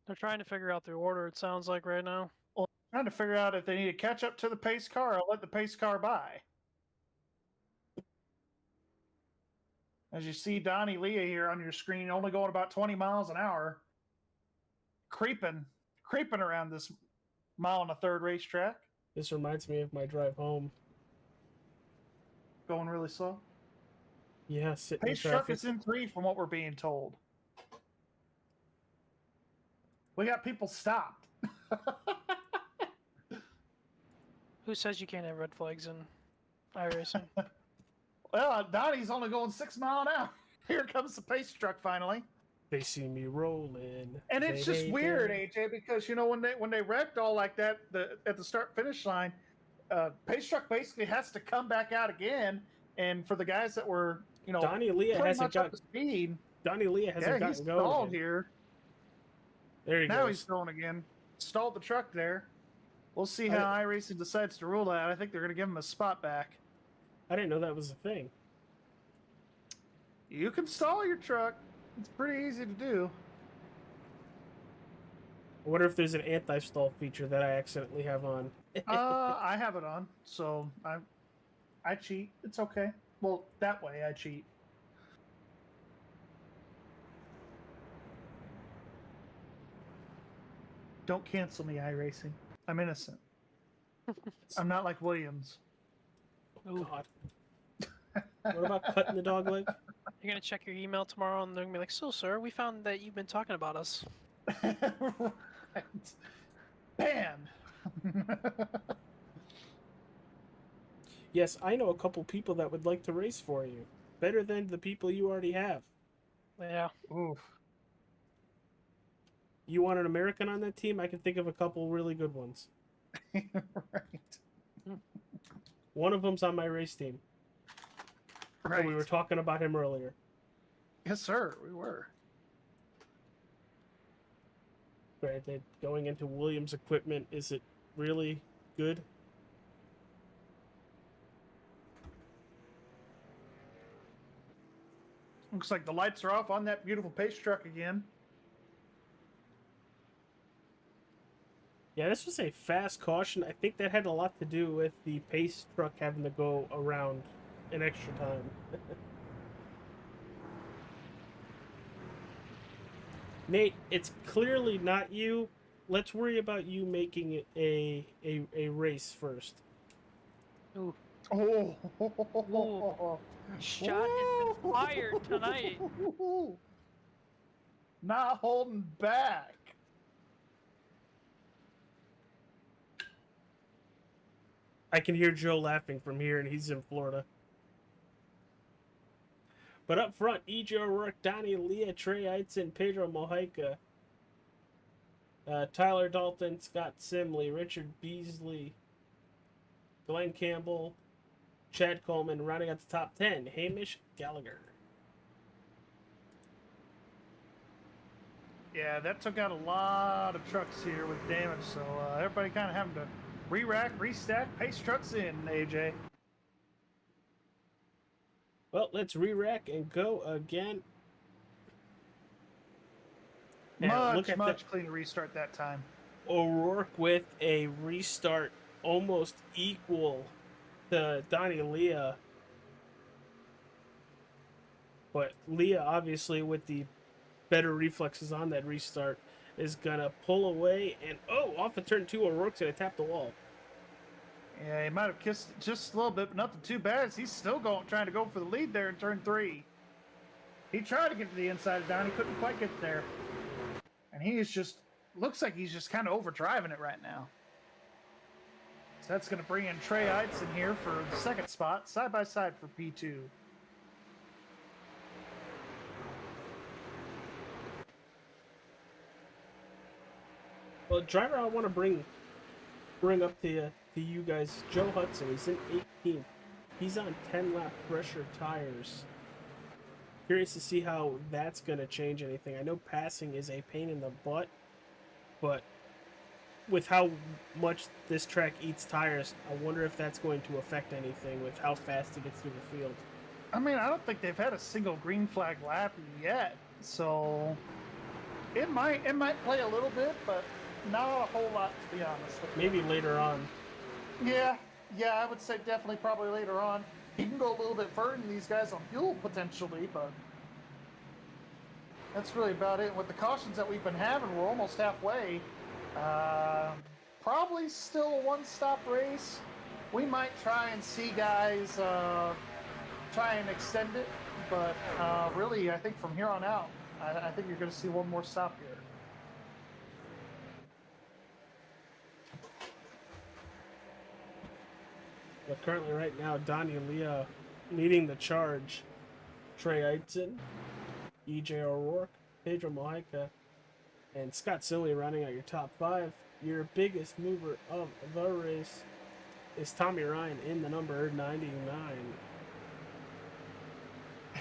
They're trying to figure out their order, it sounds like, right now.
Trying to figure out if they need to catch up to the pace car or let the pace car by. As you see Donnie Leah here on your screen, only going about 20 miles an hour, creeping around this 1 1/3 racetrack.
This reminds me of my drive home.
Going really slow.
Yeah, sitting in
Pace truck
traffic.
is in 3 from what we're being told. We got people stopped.
Who says you can't have red flags in iRacing?
Well, Donnie's only going 6 miles an hour. Here comes the pace truck finally.
They see me rolling.
And it's just weird, AJ, because when they wrecked all like that at the start finish line, pace truck basically has to come back out again. And for the guys that were
Donnie Leah
pretty
hasn't
much up
got
to speed,
Donnie Leah hasn't
he's
gotten going.
stalled
Again.
here.
There he
Now
goes.
he's going again. Stalled the truck there. We'll see how iRacing decides to rule that. I think they're going to give him a spot back.
I didn't know that was a thing.
You can stall your truck. It's pretty easy to do.
I wonder if there's an anti-stall feature that I accidentally have on.
I have it on, so I cheat. It's okay. Well, that way I cheat. Don't cancel me, iRacing. I'm innocent. I'm not like Williams.
Oh, God. What about cutting the dog leg?
You're gonna check your email tomorrow and they're gonna be like, "So, sir, we found that you've been talking about us."
Right. Banned.
Yes, I know a couple people that would like to race for you. Better than the people you already have.
Yeah.
Oof.
You want an American on that team? I can think of a couple really good ones.
Right.
One of them's on my race team.
Right.
And we were talking about him earlier.
Yes, sir. We were.
Granted, going into Williams equipment, is it really good?
Looks like the lights are off on that beautiful pace truck again.
Yeah, this was a fast caution. I think that had a lot to do with the pace truck having to go around an extra time. Nate, it's clearly not you. Let's worry about you making a race first.
Ooh.
Oh.
Ooh. Shot has been fired tonight.
Not holding back.
I can hear Joe laughing from here, and he's in Florida. But up front, E.J. O'Rourke, Donnie Leah, Trey Eitzen, Pedro Mojica, Tyler Dalton, Scott Simley, Richard Beasley, Glenn Campbell, Chad Coleman, rounding out the top 10, Hamish Gallagher.
Yeah, that took out a lot of trucks here with damage, so everybody kind of having to re-rack, restack, pace trucks in, AJ.
Well, let's re-rack and go again. Now,
Much cleaner restart that time.
O'Rourke with a restart almost equal to Donnie Leah. But Leah, obviously, with the better reflexes on that restart. is gonna pull away, and off of turn 2, O'Rourke's gonna tap the wall.
Yeah, he might have kissed it just a little bit, but nothing too bad. He's still trying to go for the lead there in turn 3. He tried to get to the inside of Don. He couldn't quite get there. And he is just, looks like he's just kind of overdriving it right now. So that's going to bring in Trey Eidson here for the second spot, side by side for P2.
Well, driver I want to bring up to you guys, Joe Hudson. He's in 18th. He's on 10-lap pressure tires. Curious to see how that's going to change anything. I know passing is a pain in the butt, but with how much this track eats tires, I wonder if that's going to affect anything with how fast it gets through the field.
I mean, I don't think they've had a single green flag lap yet, so it might play a little bit, but not a whole lot, to be honest with you.
Maybe later on.
Yeah, I would say definitely probably later on. He can go a little bit further than these guys on fuel potentially, but that's really about it. With the cautions that we've been having, we're almost halfway. Probably still a one-stop race. We might try and see guys try and extend it, but really, I think from here on out, I think you're going to see one more stop here.
But currently, right now, Donnie Leah leading the charge. Trey Eidson, EJ O'Rourke, Pedro Mojica, and Scott Silly rounding out your top 5. Your biggest mover of the race is Tommy Ryan in the number 99.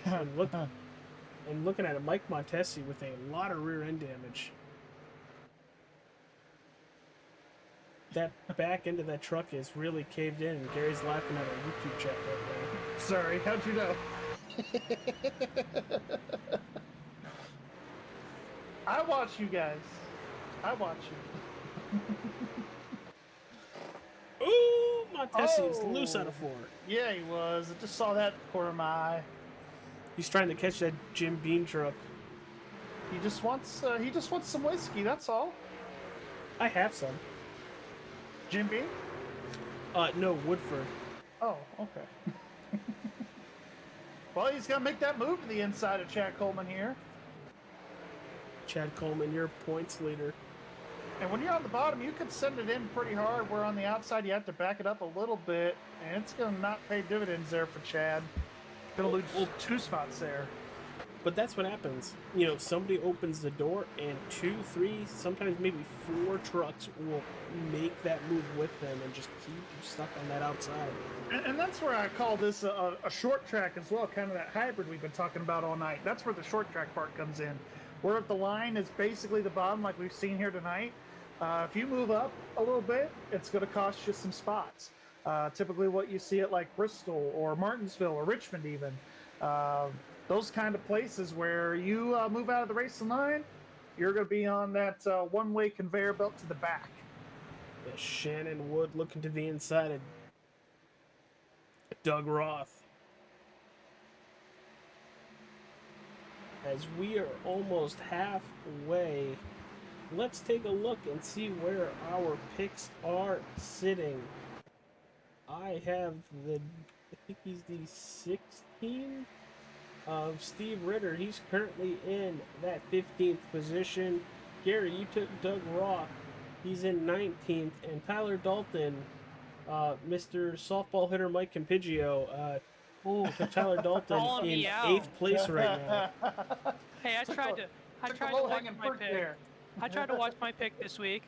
And looking at it, Mike Montesi with a lot of rear end damage. That back end of that truck is really caved in, and Gary's laughing at our YouTube chat right now.
Sorry, how'd you know? I watch you guys. I watch you.
Ooh, Montesi's loose out of 4.
Yeah, he was. I just saw that corner of my eye.
He's trying to catch that Jim Beam truck.
He just wants some whiskey. That's all.
I have some.
Jim Beam?
No, Woodford.
Oh, okay. Well, he's gonna make that move to the inside of Chad Coleman here.
Chad Coleman, your points leader.
And when you're on the bottom, you can send it in pretty hard. Where on the outside, you have to back it up a little bit, and it's gonna not pay dividends there for Chad. Gonna lose 2 spots there.
But that's what happens. You know, somebody opens the door, and 2, 3, sometimes maybe 4 trucks will make that move with them and just keep you stuck on that outside.
And that's where I call this a short track as well, kind of that hybrid we've been talking about all night. That's where the short track part comes in. Where if the line is basically the bottom like we've seen here tonight, if you move up a little bit, it's going to cost you some spots. Typically what you see at like Bristol or Martinsville or Richmond even. Those kind of places where you move out of the racing line, you're going to be on that one-way conveyor belt to the back.
Yeah, Shannon Wood looking to the inside of Doug Roth. As we are almost halfway, let's take a look and see where our picks are sitting. I think he's the 16 of Steve Ritter. He's currently in that 15th position. Gary, you took Doug Roth. He's in 19th. And Tyler Dalton, Mr. Softball hitter Mike Campigio, took Tyler Dalton in 8th place right now.
Hey, I tried to watch my pick. There. I tried to watch my pick this week.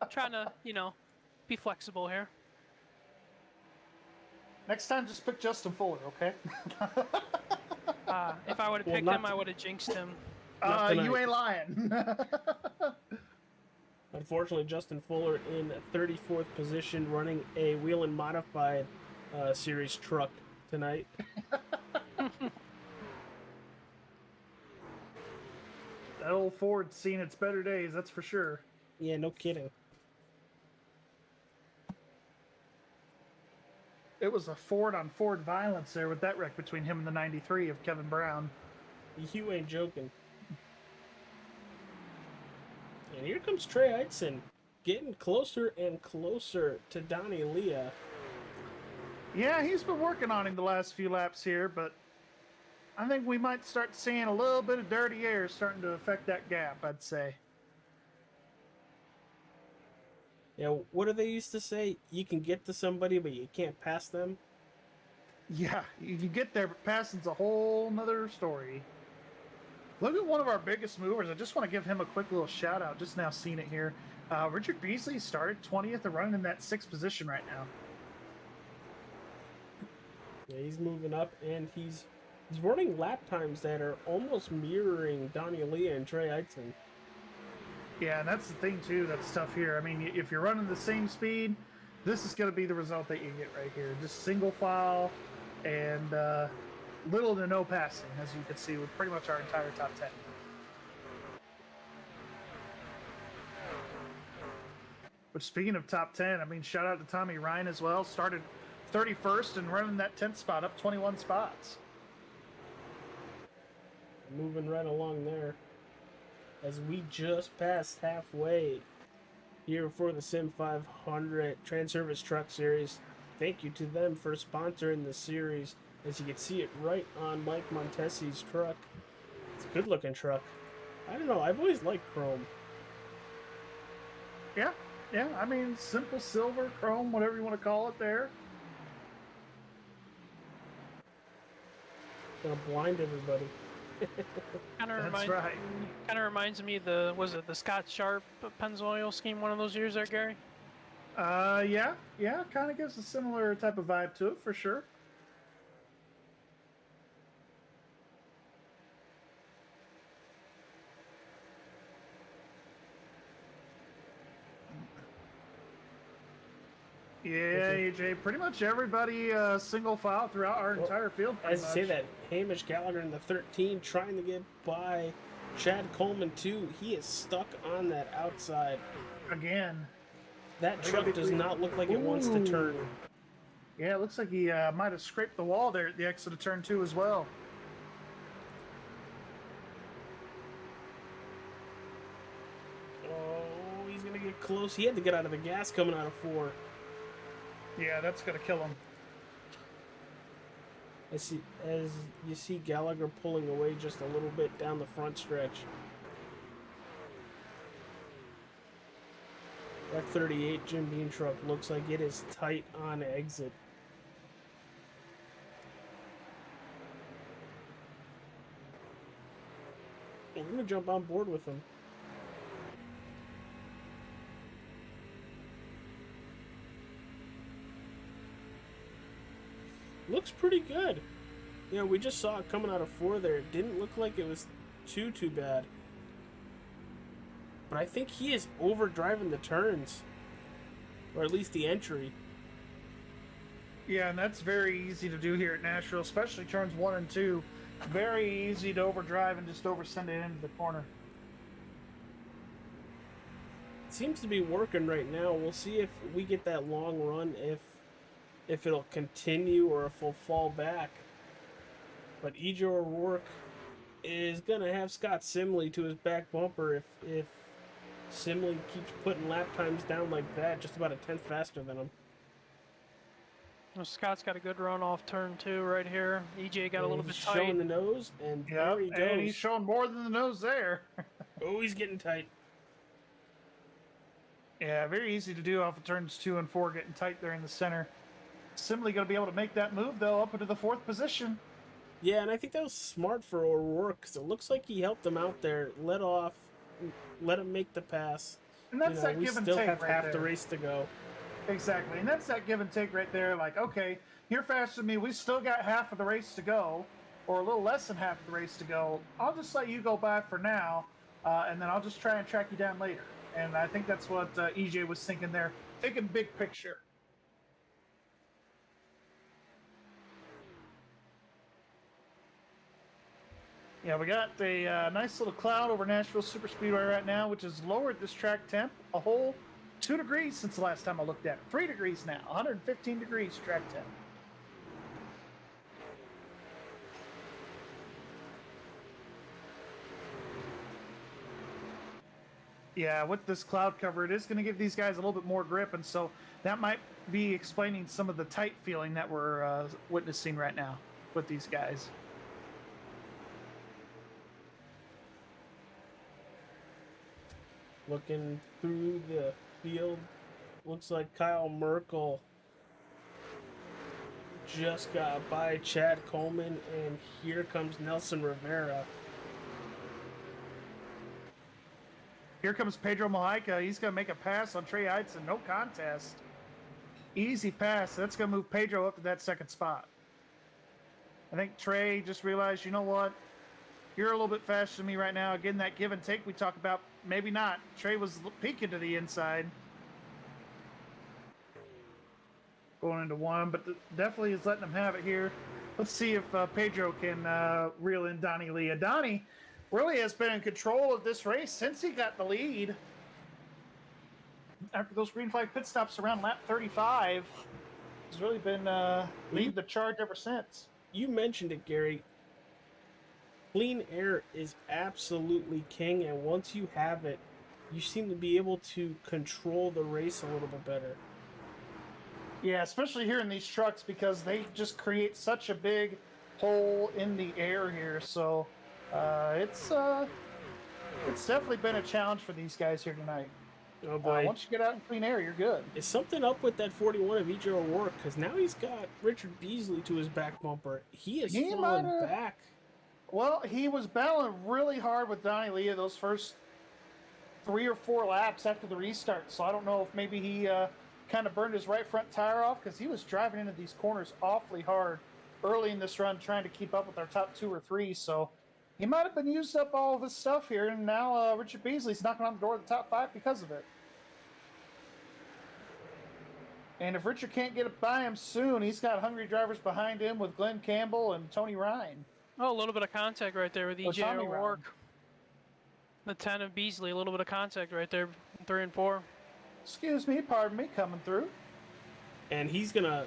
Trying to, be flexible here.
Next time, just pick Justin Fuller, okay?
If I would have picked him, I would have jinxed him.
You ain't lying.
Unfortunately, Justin Fuller in 34th position, running a wheel and modified series truck tonight.
That old Ford's seen its better days, that's for sure.
Yeah, no kidding.
It was a Ford on Ford violence there with that wreck between him and the 93 of Kevin Brown.
You ain't joking. And here comes Trey Eitzen, getting closer and closer to Donnie Leah.
Yeah, he's been working on him the last few laps here, but I think we might start seeing a little bit of dirty air starting to affect that gap, I'd say.
Yeah, what do they used to say? You can get to somebody, but you can't pass them.
Yeah, you can get there, but passing's a whole nother story. Look at one of our biggest movers. I just want to give him a quick little shout out. Just now seeing it here. Richard Beasley started 20th and running in that 6th position right now.
Yeah, he's moving up, and he's running lap times that are almost mirroring Donnie Leah and Trey Eitzen.
Yeah, and that's the thing too that's tough here. I mean, if you're running the same speed, this is going to be the result that you get right here. Just single file and little to no passing, as you can see with pretty much our entire top 10. But speaking of top 10, I mean, shout out to Tommy Ryan as well. Started 31st and running that 10th spot up 21 spots.
Moving right along there. As we just passed halfway here for the Sim500 TranService Truck Series. Thank you to them for sponsoring the series. As you can see it right on Mike Montesi's truck. It's a good looking truck. I don't know, I've always liked chrome.
Yeah, I mean, simple silver, chrome, whatever you want to call it there.
Gonna blind everybody.
Kind of reminds me of the Scott Sharp Pennzoil scheme one of those years there, Gary?
Yeah, kind of gives a similar type of vibe to it for sure. Yeah, AJ, pretty much everybody single file throughout our entire field.
As you say that, Hamish Gallagher in the 13 trying to get by Chad Coleman too. He is stuck on that outside.
Again.
That truck does not look like it wants to turn.
Yeah, it looks like he might have scraped the wall there at the exit of turn 2 as well.
Oh, he's going to get close. He had to get out of the gas coming out of 4.
Yeah, that's going to kill him.
As you see Gallagher pulling away just a little bit down the front stretch. That 38 Jim Beam truck looks like it is tight on exit. I'm going to jump on board with him. Looks pretty good. You know, we just saw it coming out of 4 there. It didn't look like it was too bad. But I think he is overdriving the turns. Or at least the entry.
Yeah, and that's very easy to do here at Nashville, especially turns 1 and 2. Very easy to overdrive and just oversend it into the corner.
It seems to be working right now. We'll see if we get that long run, if it'll continue or if we'll fall back. But E.J. O'Rourke is going to have Scott Simley to his back bumper if Simley keeps putting lap times down like that, just about a tenth faster than him.
Well, Scott's got a good run off turn 2 right here. EJ got a little bit tight.
Showing the nose, and there he goes.
And he's showing more than the nose there.
Oh, he's getting tight.
Yeah, very easy to do off of turns 2 and 4, getting tight there in the center. Simley going to be able to make that move, though, up into the 4th position.
Yeah, and I think that was smart for O'Rourke, because it looks like he helped him out there, let him make the pass.
And that's that give and take.
We still have
right
half
there.
the race to go.
Exactly, and that's that give and take right there. Like, okay, you're faster than me. We still got half of the race to go, or a little less than half of the race to go. I'll just let you go by for now, and then I'll just try and track you down later. And I think that's what EJ was thinking there, thinking big picture. Yeah, we got a nice little cloud over Nashville Superspeedway right now, which has lowered this track temp a whole 2 degrees since the last time I looked at it. 3 degrees now, 115 degrees track temp. Yeah, with this cloud cover, it is going to give these guys a little bit more grip, and so that might be explaining some of the tight feeling that we're witnessing right now with these guys.
Looking through the field, looks like Kyle Merkel just got by Chad Coleman, and here comes Nelson Rivera.
Here comes Pedro Mojica. He's going to make a pass on Trey Eidson. No contest. Easy pass. That's going to move Pedro up to that second spot. I think Trey just realized, you know what? You're a little bit faster than me right now. Again, that give and take we talk about, maybe not. Trey was peeking to the inside. Going into one, but definitely is letting him have it here. Let's see if Pedro can reel in Donnie Lee. Donnie really has been in control of this race since he got the lead. After those green flag pit stops around lap 35, he's really been leading the charge ever since.
You mentioned it, Gary. Clean air is absolutely king, and once you have it, you seem to be able to control the race a little bit better.
Yeah, especially here in these trucks because they just create such a big hole in the air here. So it's definitely been a challenge for these guys here tonight.
Oh boy!
Once you get out in clean air, you're good.
Is something up with that 41 of EJ O'Rourke? Because now he's got Richard Beasley to his back bumper. He is falling back.
Well, he was battling really hard with Donnie Lee those first 3 or 4 laps after the restart. So I don't know if maybe he kind of burned his right front tire off because he was driving into these corners awfully hard early in this run, trying to keep up with our top 2 or 3. So he might have been used up all of his stuff here, and now Richard Beasley's knocking on the door of the top 5 because of it. And if Richard can't get it by him soon, he's got hungry drivers behind him with Glenn Campbell and Tony Ryan.
Oh, a little bit of contact right there with EJ O'Rourke. The 10 of Beasley, a little bit of contact right there, 3 and 4.
Excuse me, pardon me, coming through.
And Beasley's gonna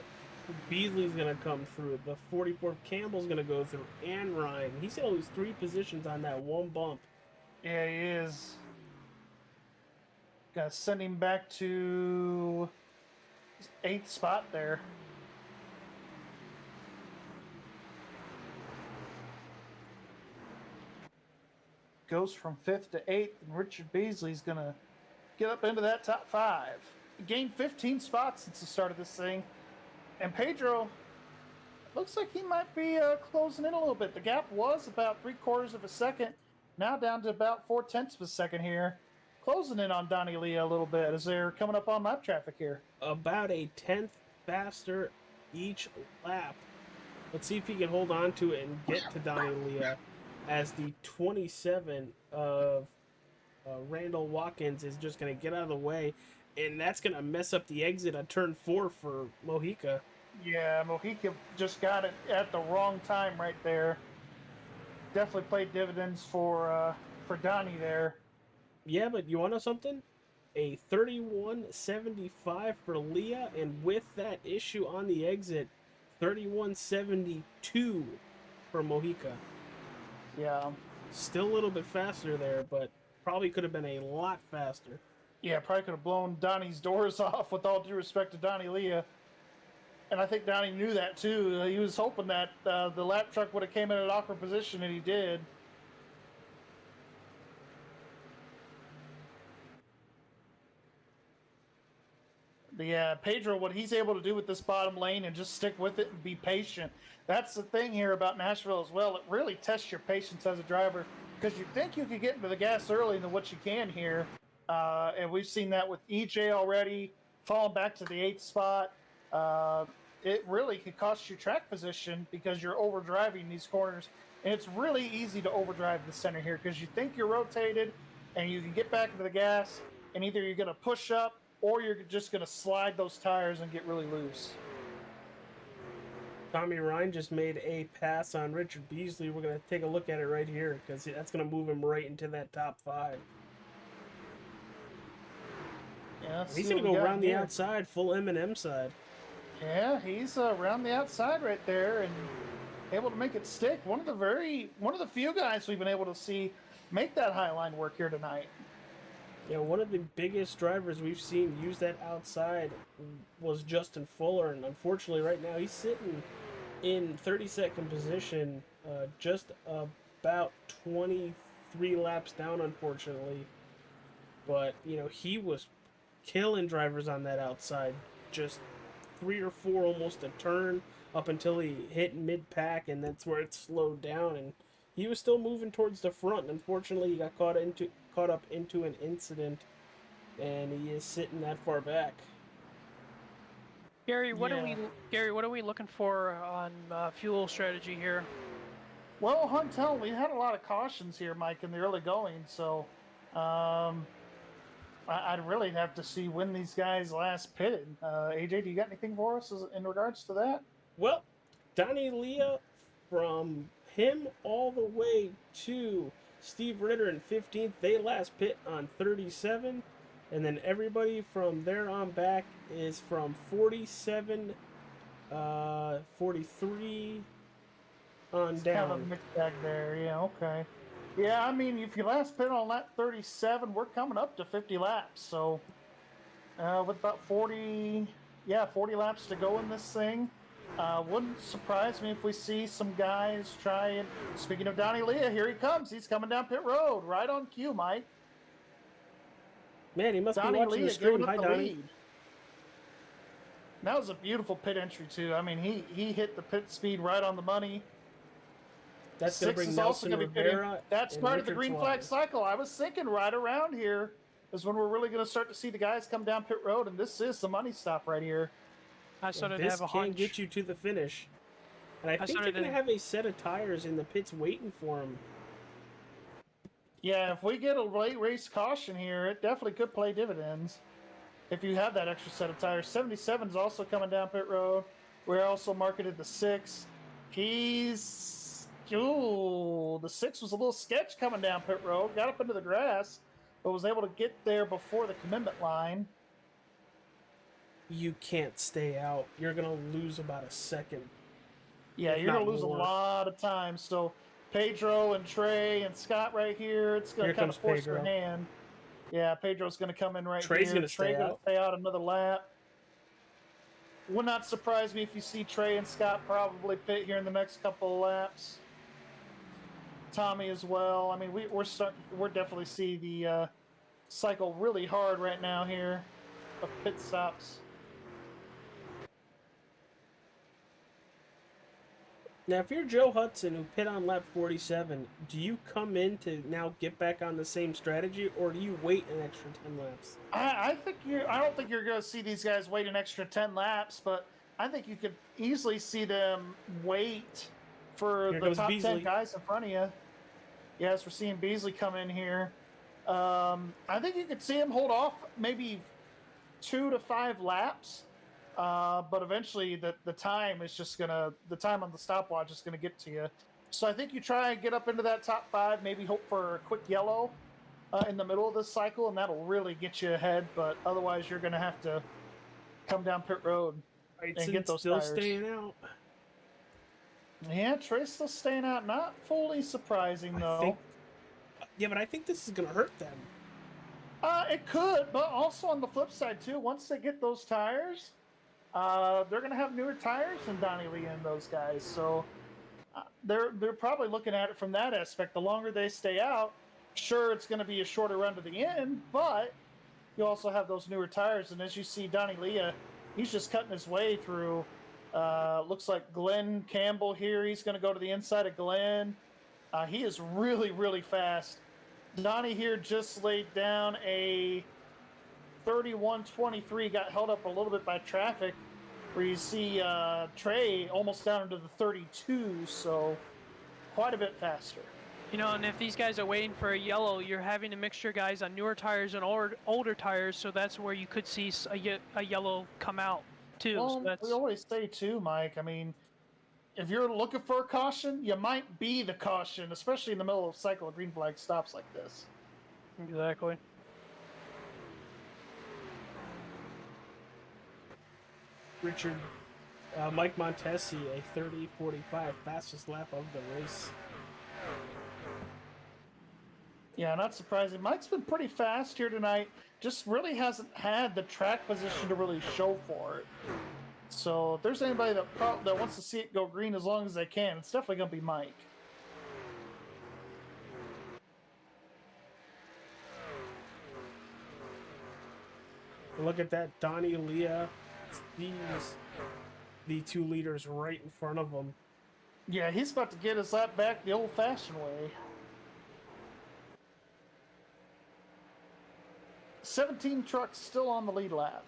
come through. The 44 Campbell's gonna go through, and Ryan. He's got at least 3 positions on that one bump.
Yeah, he is. Got to send him back to his 8th spot there. Goes from 5th to 8th, and Richard Beasley's going to get up into that top 5. He gained 15 spots since the start of this thing. And Pedro looks like he might be closing in a little bit. The gap was about 3/4 of a second, now down to about 4/10 of a second here. Closing in on Donnie Lee a little bit as they're coming up on lap traffic here.
About a 10th faster each lap. Let's see if he can hold on to it and get to Donnie Lee as the 27 of Randall Watkins is just going to get out of the way, and that's going to mess up the exit on turn 4 for Mojica.
Yeah, Mojica just got it at the wrong time right there. Definitely played dividends for Donnie there.
Yeah, but you want to know something? A 31.75 for Leah, and with that issue on the exit, 31.72 for Mojica.
Yeah.
Still a little bit faster there, but probably could have been a lot faster.
Yeah, probably could have blown Donnie's doors off, with all due respect to Donnie Leah. And I think Donnie knew that too. He was hoping that the lap truck would have came in an awkward position, and he did. Pedro, what he's able to do with this bottom lane and just stick with it and be patient. That's the thing here about Nashville as well. It really tests your patience as a driver, because you think you could get into the gas early than what you can here. And we've seen that with EJ already, falling back to the 8th spot. It really could cost you track position because you're overdriving these corners. And it's really easy to overdrive the center here because you think you're rotated and you can get back into the gas, and either you're going to push up or you're just going to slide those tires and get really loose.
Tommy Ryan just made a pass on Richard Beasley. We're going to take a look at it right here because that's going to move him right into that top 5.
Yeah,
he's going to go around the outside, full M&M side.
Yeah, he's around the outside right there and able to make it stick. One of the few guys we've been able to see make that high line work here tonight.
You know, one of the biggest drivers we've seen use that outside was Justin Fuller, and unfortunately right now he's sitting in 32nd position, just about 23 laps down, unfortunately. But, you know, he was killing drivers on that outside, just 3 or 4 almost a turn up until he hit mid-pack, and that's where it slowed down, and he was still moving towards the front, and unfortunately he got caught up into an incident, and he is sitting that far back.
Gary, what are we looking for on fuel strategy here?
Well, Huntel, we had a lot of cautions here, Mike, in the early going, so I'd really have to see when these guys last pitted. AJ, do you got anything for us in regards to that?
Well, Donnie Leah, from him all the way to Steve Ritter in 15th, they last pit on 37. And then everybody from there on back is from 47, 43 on down.
Kind of a mixed bag there, yeah, okay. Yeah, I mean, if you last pit on lap 37, we're coming up to 50 laps. So, with about 40 laps to go in this thing, wouldn't surprise me if we see some guys try and, speaking of Donnie Leah, here he comes. He's coming down pit road, right on cue, Mike.
Man, he must
Donnie
be watching
Leah
the stream.
giving
Hi,
up the
Donnie.
lead. That was a beautiful pit entry, too. I mean, he hit the pit speed right on the money.
That's going to bring Nelson Rivera.
That started the
Richard
green flag cycle. I was thinking right around here is when we're really going to start to see the guys come down pit road, and this is the money stop right here.
I started to
This
have a
can
hunch.
get you to the finish. And I think they're going to have a set of tires in the pits waiting for him.
Yeah, if we get a late race caution here, it definitely could play dividends. If you have that extra set of tires. 77 is also coming down pit road. We're also marketed the 6. The 6 was a little sketch coming down pit road. Got up into the grass, but was able to get there before the commitment line.
You can't stay out. You're going to lose about a second.
Yeah, you're going to lose a lot of time. So Pedro and Trey and Scott right here, it's going to kind of force their hand. Yeah, Pedro's going to come in right
Trey's
here.
Going to stay
out another lap. Would not surprise me if you see Trey and Scott probably pit here in the next couple of laps. Tommy as well. I mean, we're definitely see the cycle really hard right now here of pit stops.
Now, if you're Joe Hudson, who pit on lap 47, do you come in to now get back on the same strategy, or do you wait an extra 10 laps?
I don't think you're going to see these guys wait an extra 10 laps, but I think you could easily see them wait for the top
Beasley.
10 guys in front of you. Yes, we're seeing Beasley come in here. I think you could see him hold off maybe 2 to 5 laps. But eventually the time on the stopwatch is gonna get to you. So I think you try and get up into that top 5, maybe hope for a quick yellow in the middle of this cycle, and that'll really get you ahead. But otherwise, you're gonna have to come down pit road and get those
still
tires.
Staying out.
Yeah, Trey's still staying out. Not fully surprising though.
But I think this is gonna hurt them.
It could, but also on the flip side too. Once they get those tires. They're going to have newer tires than Donnie Lee and those guys, so they're probably looking at it from that aspect. The longer they stay out, sure, it's going to be a shorter run to the end, but you also have those newer tires. And as you see, Donnie Leah, he's just cutting his way through. Looks like Glenn Campbell here. He's going to go to the inside of Glenn. He is really, really fast. Donnie here just laid down a 31.23, got held up a little bit by traffic, where you see Trey almost down into the 32, so quite a bit faster.
You know, and if these guys are waiting for a yellow, you're having to mix your guys on newer tires and older tires, so that's where you could see a yellow come out too.
Well,
so
we always say too, Mike, I mean, if you're looking for a caution, you might be the caution, especially in the middle of a cycle of green flag stops like this.
Exactly.
Richard, Mike Montesi, a 30.45, fastest lap of the race.
Yeah, not surprising. Mike's been pretty fast here tonight. Just really hasn't had the track position to really show for it. So if there's anybody that wants to see it go green as long as they can, it's definitely going to be Mike.
Look at that. Donnie Leah sees the 2 leaders right in front of him.
Yeah, he's about to get his lap back the old-fashioned way. 17 trucks still on the lead lap.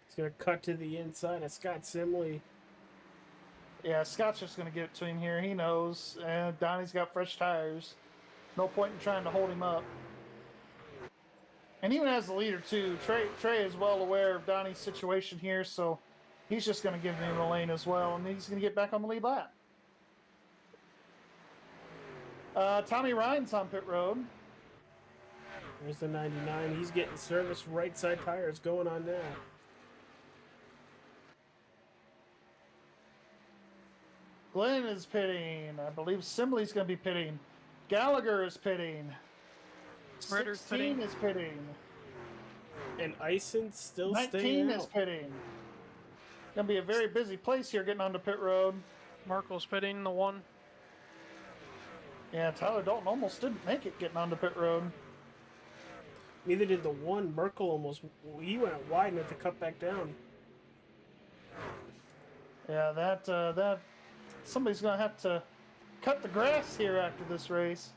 He's going to cut to the inside of Scott Simley.
Yeah, Scott's just going to get it to him here. He knows. And Donnie's got fresh tires. No point in trying to hold him up. And even as the leader, too, Trey is well aware of Donnie's situation here, so he's just going to give him a lane as well, and he's going to get back on the lead lap. Tommy Ryan's on pit road.
There's the 99. He's getting service right side tires going on now.
Glenn is pitting. I believe Simley's going to be pitting. Gallagher is pitting.
Ritter's
16 is pitting.
And Ison's still
19
staying
is
out.
pitting. Going to be a very busy place here getting onto pit road.
Merkel's pitting the 1.
Yeah, Tyler Dalton almost didn't make it getting onto pit road.
Neither did the 1. Merkel almost, he went wide and had to cut back down.
Yeah, that somebody's going to have to cut the grass here after this race.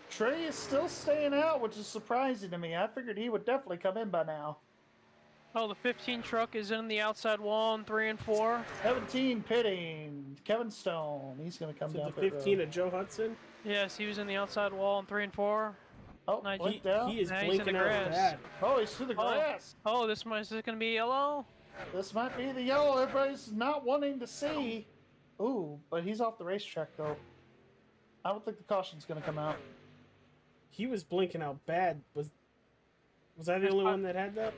Trey is still staying out, which is surprising to me. I figured he would definitely come in by now.
Oh, the 15 truck is in the outside wall in 3 and 4.
17 pitting. Kevin Stone. He's going to come
So
down
the
pit
15
road.
of Joe Hudson.
Yes, he was in the outside wall in 3 and 4.
Oh,
Nice.
blinked out.
He is
Now he's in
blinking
the
out
grass.
bad.
Oh, he's through the grass.
Oh, is this going to be yellow?
This might be the yellow everybody's not wanting to see. Ooh, but he's off the racetrack, though. I don't think the caution's going to come out.
He was blinking out bad. Was I the only one that had that?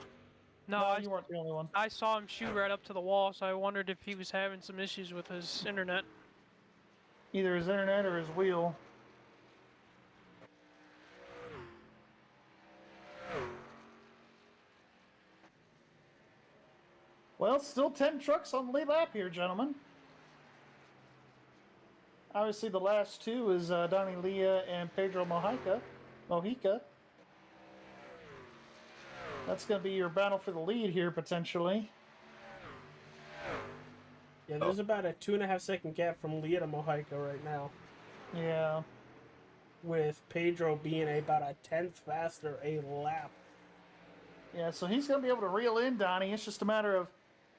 No,
You weren't the only one.
I saw him shoot right up to the wall, so I wondered if he was having some issues with his internet.
Either his internet or his wheel. Well, still 10 trucks on the lead lap here, gentlemen. Obviously, the last 2 is Donnie Leah and Pedro Mojica. That's going to be your battle for the lead here, potentially.
Yeah, there's about a 2.5 second gap from Leah to Mojica right now,
Yeah.
with Pedro being about a 10th faster a lap.
Yeah, so he's going to be able to reel in Donnie. It's just a matter of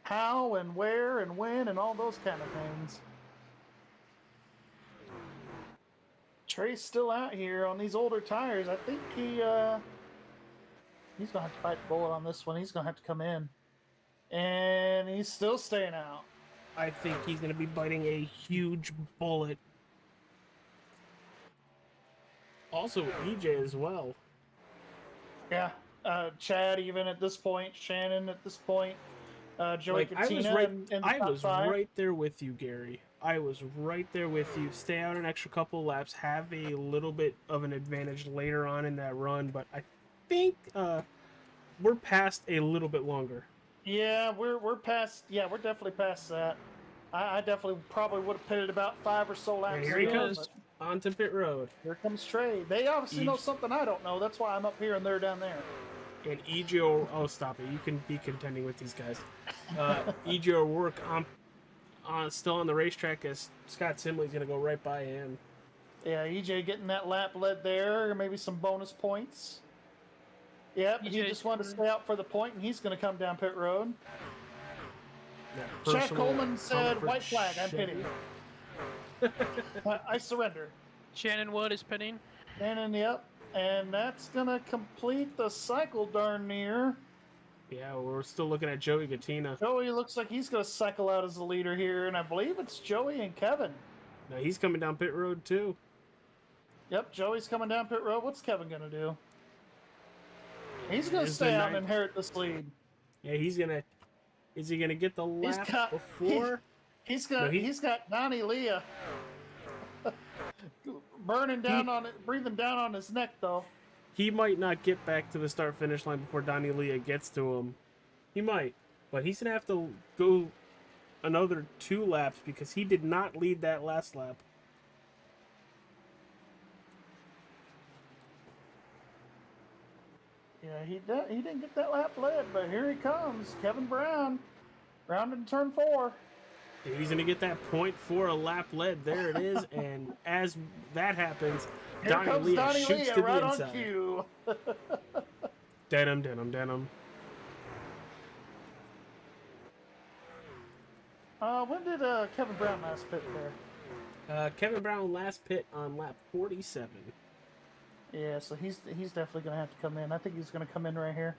how and where and when and all those kind of things. Trey's still out here on these older tires. I think he's going to have to bite the bullet on this one. He's going to have to come in. And he's still staying out.
I think he's going to be biting a huge bullet. Also, EJ as well.
Yeah. Chad even at this point. Shannon at this point. Joey Katina
I was right there with you, Gary. I was right there with you. Stay out an extra couple laps. Have a little bit of an advantage later on in that run, but I think we're past a little bit longer.
Yeah, we're past. Yeah, we're definitely past that. I definitely probably would have pitted about 5 or so laps.
And here he
ago,
comes
but
onto pit road.
Here comes Trey. They obviously know something I don't know. That's why I'm up here and they're down there.
And EJ, oh stop it! You can be contending with these guys. EJ will work on still on the racetrack as Scott Simley's gonna go right by him.
Yeah, EJ getting that lap led there, maybe some bonus points. Yep, he
EJ
just wanted to stay out for the point, and he's going to come down pit road.
That
Chad
personal
Coleman said,
comfort
white flag, I'm
Chevy.
pitting. I surrender.
Shannon Wood is pitting.
And yep, and that's going to complete the cycle darn near.
Yeah, we're still looking at Joey Katina.
Joey looks like he's going to cycle out as the leader here, and I believe it's Joey and Kevin.
No, he's coming down pit road too.
Yep, Joey's coming down pit road. What's Kevin going to do? He's going to
Here's
stay
the
out and
ninth.
inherit this lead.
Yeah, he's gonna. Is he gonna get the lap
got-
before?
He's got Donnie Leah burning down on it, breathing down on his neck though.
He might not get back to the start-finish line before Donnie Leah gets to him. He might, but he's gonna have to go another 2 laps because he did not lead that last lap.
Yeah, he didn't get that lap led, but here he comes, Kevin Brown, rounding turn 4.
He's going to get that 0.4 a lap lead. There it is. And as that happens,
Here comes Donnie
shoots
Leah
to
right
the
on
inside.
cue.
Denim, denim, denim.
When did Kevin Brown last pit there?
Kevin Brown last pit on lap 47.
Yeah, so he's definitely going to have to come in. I think he's going to come in right here.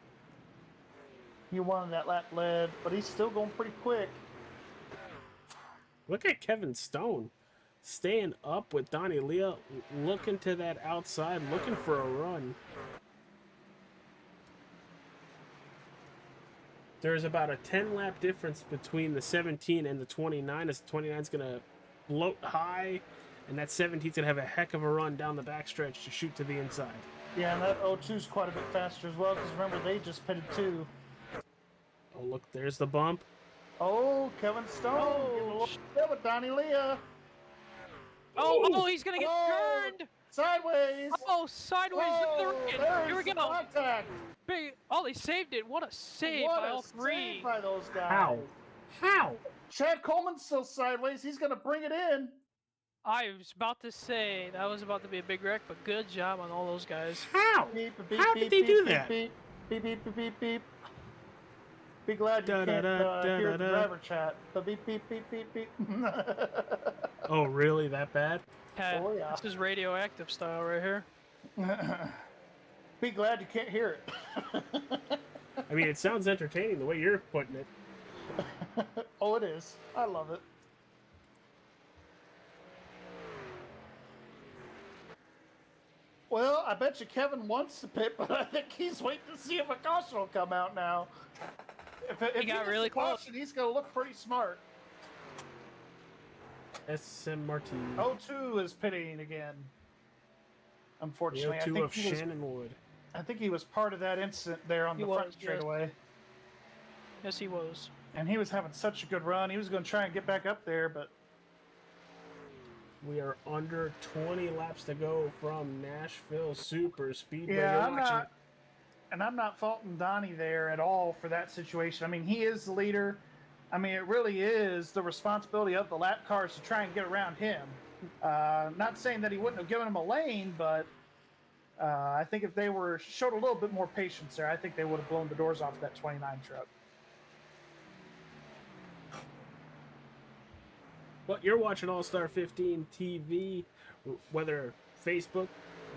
He wanted that lap lead, but he's still going pretty quick.
Look at Kevin Stone staying up with Donnie Leah, looking to that outside, looking for a run. There's about a 10-lap difference between the 17 and the 29, as the 29 is going to float high, and that 17 is going to have a heck of a run down the backstretch to shoot to the inside.
Yeah, and that 02 is quite a bit faster as well, because remember, they just pitted 2.
Oh, look, there's the bump.
Oh, Kevin Stone getting a little bit with Donnie Leah.
Oh, he's gonna get turned.
Sideways.
Oh, sideways. Here we go.
Contact.
Big. Oh, they saved it. What a save by all 3.
Save by those guys.
How?
Chad Coleman's still sideways. He's gonna bring it in.
I was about to say that was about to be a big wreck, but good job on all those guys.
How?
Beep, beep,
How
beep,
did they
beep,
do
beep,
that?
Beep, beep, beep, beep, beep, beep. Be glad you can't hear the driver chat. The beep, beep, beep, beep, beep.
Oh, really? That bad?
Oh, yeah.
This is radioactive style right here.
Be glad you can't hear it.
I mean, it sounds entertaining the way you're putting it.
Oh, it is. I love it. Well, I bet you Kevin wants to pit, but I think he's waiting to see if a caution will come out now. If
He got
gets
really
a
close.
caution, he's going to look pretty smart.
SM Martin.
02 is pitting again. Unfortunately,
The 02 of Shannon Wood.
I think he was part of that incident there on
He
the front
was, yes.
straightaway.
Yes, he was.
And he was having such a good run. He was going to try and get back up there, but
We are under 20 laps to go from Nashville Super Speedway.
yeah,
You're watching-
I'm not faulting Donnie there at all for that situation. I mean, he is the leader. I mean, it really is the responsibility of the lap cars to try and get around him. Not saying that he wouldn't have given him a lane, but I think if they showed a little bit more patience there, I think they would have blown the doors off that 29 truck.
Well, you're watching All-Star 15 TV, whether Facebook,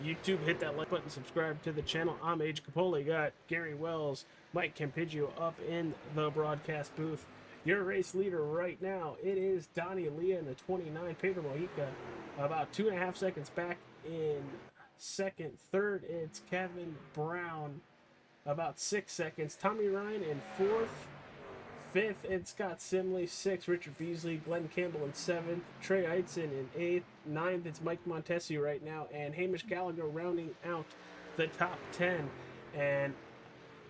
YouTube, hit that like button, subscribe to the channel. I'm Age Capola. Got Gary Wells, Mike Campiggio up in the broadcast booth. Your race leader right now, it is Donnie Leah in the 29, Pedro Mojica about 2.5 seconds back in second. Third, it's Kevin Brown about 6 seconds. Tommy Ryan in fourth. Fifth, it's Scott Simley. Sixth, Richard Beasley. Glenn Campbell in seventh. Trey Eitzen in eighth. Ninth, it's Mike Montesi right now. And Hamish Gallagher rounding out the top 10. And,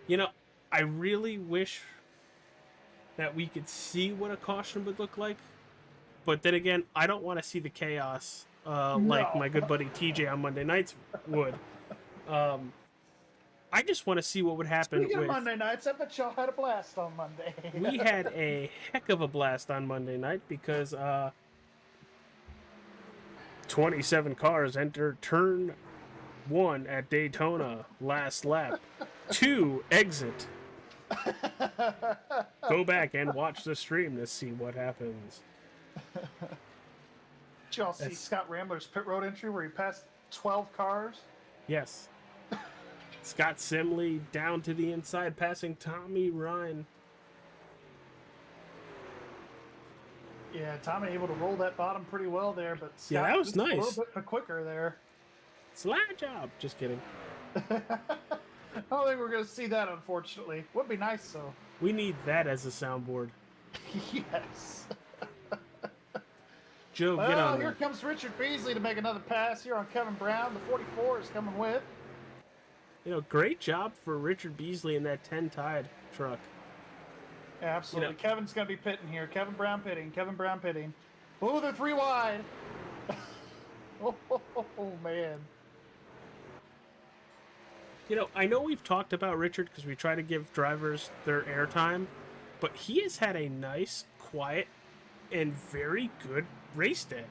you know, I really wish that we could see what a caution would look like. But then again, I don't want to see the chaos like my good buddy TJ on Monday nights would. I just want to see what would happen.
Speaking
with
of Monday nights, I bet y'all had a blast on Monday.
we had a heck of a blast on Monday night because 27 cars entered turn 1 at Daytona last lap. 2 exit. Go back and watch the stream to see what happens.
Did y'all see Scott Rambler's pit road entry where he passed 12 cars?
Yes. Scott Simley down to the inside, passing Tommy Ryan.
Yeah, Tommy able to roll that bottom pretty well there, but Scott
Yeah, that was
just
nice.
a little bit quicker there.
Slide job. Just kidding.
I don't think we're going to see that, unfortunately. Would be nice, though.
We need that as a soundboard.
Yes.
Joe, get
Well,
on
here
that.
comes Richard Beasley to make another pass here on Kevin Brown. The 44 is coming with.
You know, great job for Richard Beasley in that 10 Tide truck.
Yeah, absolutely.
You know,
Kevin's going to be pitting here. Kevin Brown pitting. Kevin Brown pitting. Oh, they're 3 wide. Oh, man.
You know, I know we've talked about Richard because we try to give drivers their airtime, but he has had a nice, quiet, and very good race day.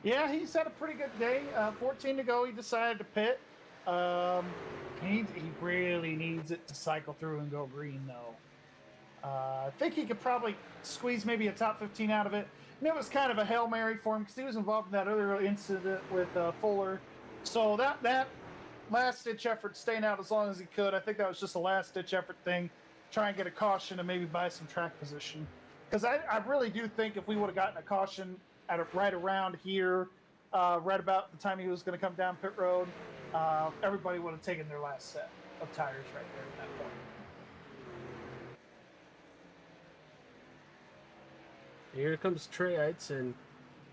Yeah, he's had a pretty good day. 14 to go. He decided to pit. He really needs it to cycle through and go green, though. I think he could probably squeeze maybe a top 15 out of it. And it was kind of a Hail Mary for him because he was involved in that other incident with Fuller. So that last-ditch effort, staying out as long as he could, I think that was just a last-ditch effort thing. Try and get a caution and maybe buy some track position. Because I really do think if we would have gotten a caution right around here, right about the time he was going to come down pit road, everybody would have taken their last set of tires right there at that point.
Here comes Trey Eitz, and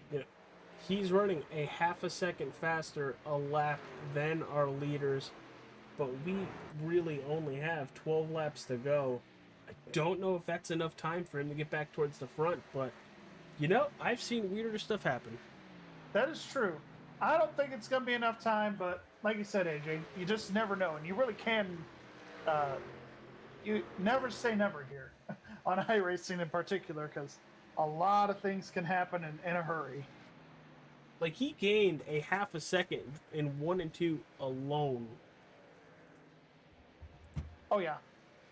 you know, he's running a half a second faster a lap than our leaders, but we really only have 12 laps to go. I don't know if that's enough time for him to get back towards the front, but you know, I've seen weirder stuff happen.
That is true. I don't think it's going to be enough time, but like you said, AJ, you just never know, and you really can. You never say never here on iRacing in particular, because a lot of things can happen in a hurry.
Like, he gained a half a second in 1 and 2 alone.
Oh yeah,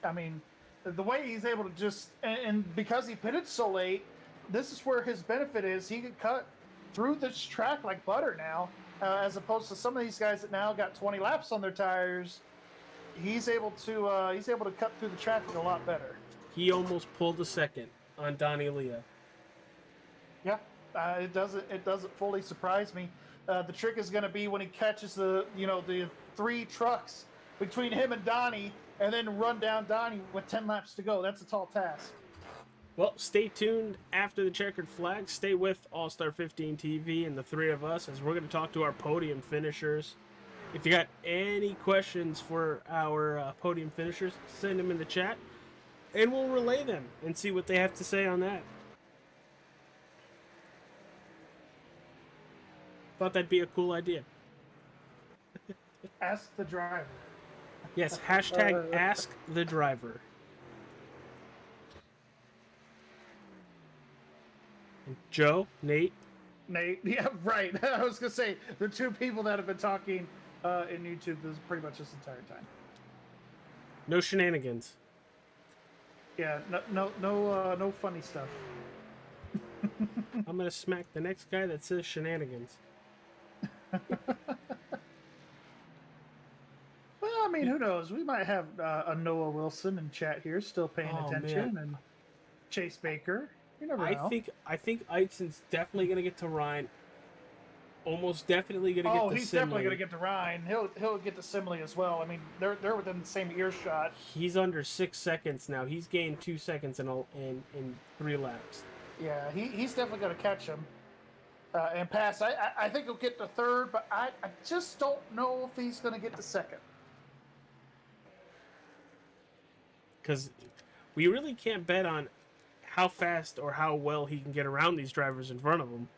I mean, the way he's able to just and because he pitted so late, this is where his benefit is. He could cut through this track like butter now, as opposed to some of these guys that now got 20 laps on their tires. He's able to cut through the traffic a lot better.
He almost pulled a second on Donnie Leah.
Yeah, it doesn't fully surprise me. The trick is going to be when he catches the 3 trucks between him and Donnie, and then run down Donnie with 10 laps to go. That's a tall task.
Well, stay tuned after the checkered flag. Stay with All-Star 15 TV and the 3 of us as we're going to talk to our podium finishers. If you got any questions for our podium finishers, send them in the chat, and we'll relay them and see what they have to say on that. Thought that'd be a cool idea.
Ask the driver.
Yes, hashtag ask the driver. Joe, Nate.
Yeah, right. I was gonna say the 2 people that have been talking in YouTube this pretty much this entire time.
No shenanigans.
Yeah, no funny stuff.
I'm gonna smack the next guy that says shenanigans.
Well, I mean, who knows? We might have a Noah Wilson in chat here, still paying attention,
man.
and Chase Baker. You never know.
I think Eidson's definitely gonna get to Ryan. Almost definitely gonna get to
he's
Simley.
definitely gonna get to Ryan. He'll get to Simley as well. I mean, they're within the same earshot.
He's under 6 seconds now. He's gained 2 seconds in 3 laps.
Yeah, he's definitely gonna catch him and pass. I think he'll get to 3rd, but I just don't know if he's gonna get to 2nd.
Because we really can't bet on how fast or how well he can get around these drivers in front of him.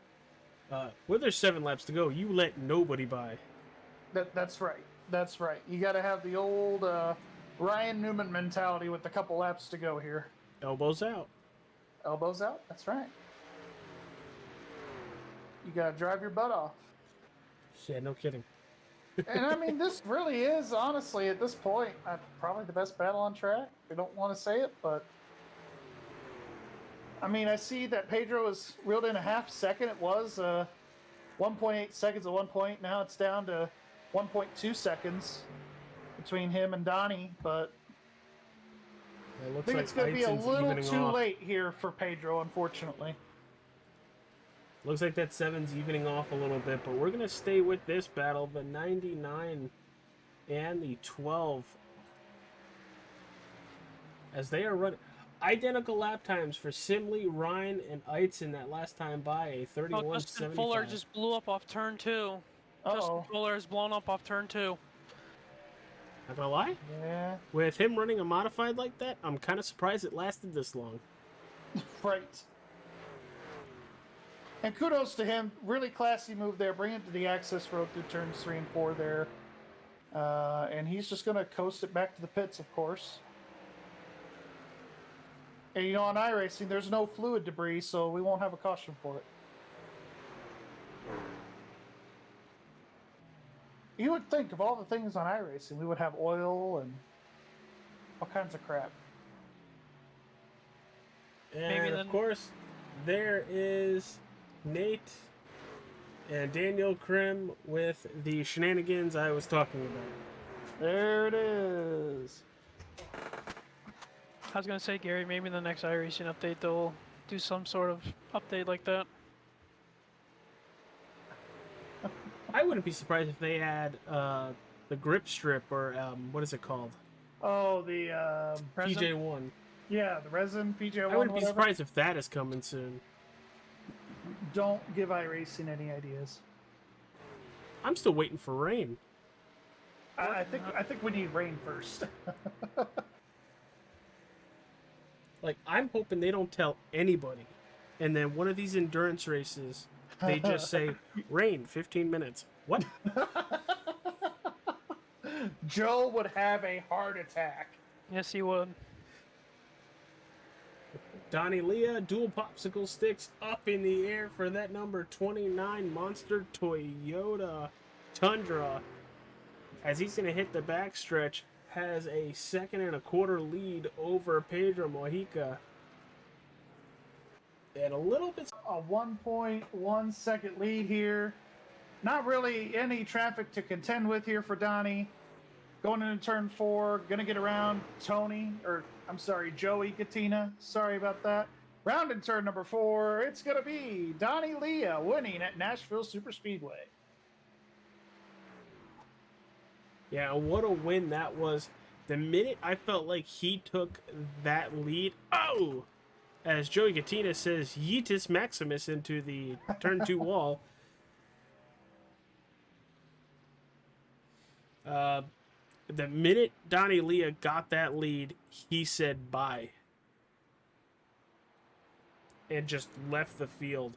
Where there's 7 laps to go, you let nobody by.
That's right. That's right. You got to have the old Ryan Newman mentality with a couple laps to go here.
Elbows out.
Elbows out. That's right. You got to drive your butt off.
Yeah, no kidding.
And I mean, this really is, honestly, at this point, probably the best battle on track. I don't want to say it, but I mean, I see that Pedro is reeled in a half second. It was 1.8 seconds at one point. Now it's down to 1.2 seconds between him and Donnie, but I think it's going to be a little too late here for Pedro, unfortunately.
Looks like that 7's evening off a little bit, but we're going to stay with this battle, the 99 and the 12. As they are running... Identical lap times for Simley, Ryan, and Eitzen that last time by a
Oh,
31.75.
Justin Fuller just blew up off turn 2. Justin Fuller has blown up off turn 2.
Not gonna lie,
Yeah.
with him running a modified like that, I'm kind of surprised it lasted this long.
Right. And kudos to him. Really classy move there. Bring it to the access road through turns 3 and 4 there. And he's just going to coast it back to the pits, of course. And you know, on iRacing, there's no fluid debris, so we won't have a caution for it. You would think of all the things on iRacing, we would have oil and all kinds of crap.
And of course, there is Nate and Daniel Krim with the shenanigans I was talking about.
There it is.
I was gonna say, Gary, maybe in the next iRacing update they'll do some sort of update like that.
I wouldn't be surprised if they add the grip strip, or what is it called?
Oh, the
PJ1.
Yeah, the resin PJ1.
I wouldn't be surprised if that is coming soon.
Don't give iRacing any ideas.
I'm still waiting for rain.
I think we need rain first.
Like, I'm hoping they don't tell anybody, and then one of these endurance races, they just say, rain, 15 minutes. What?
Joe would have a heart attack.
Yes, he would.
Donnie Leah, dual popsicle sticks up in the air for that number 29 monster Toyota Tundra. As he's going to hit the backstretch, has a 2 1/4 lead over Pedro Mojica. And a little bit...
A 1.1 second lead here. Not really any traffic to contend with here for Donnie. Going into turn 4, gonna get around Joey Katina. Sorry about that. Round in turn number 4, it's gonna be Donnie Leah winning at Nashville Superspeedway.
Yeah, what a win that was. The minute I felt like he took that lead, as Joey Katina says, Yeetus Maximus into the turn 2 wall. The minute Donnie Leah got that lead, he said bye. And just left the field.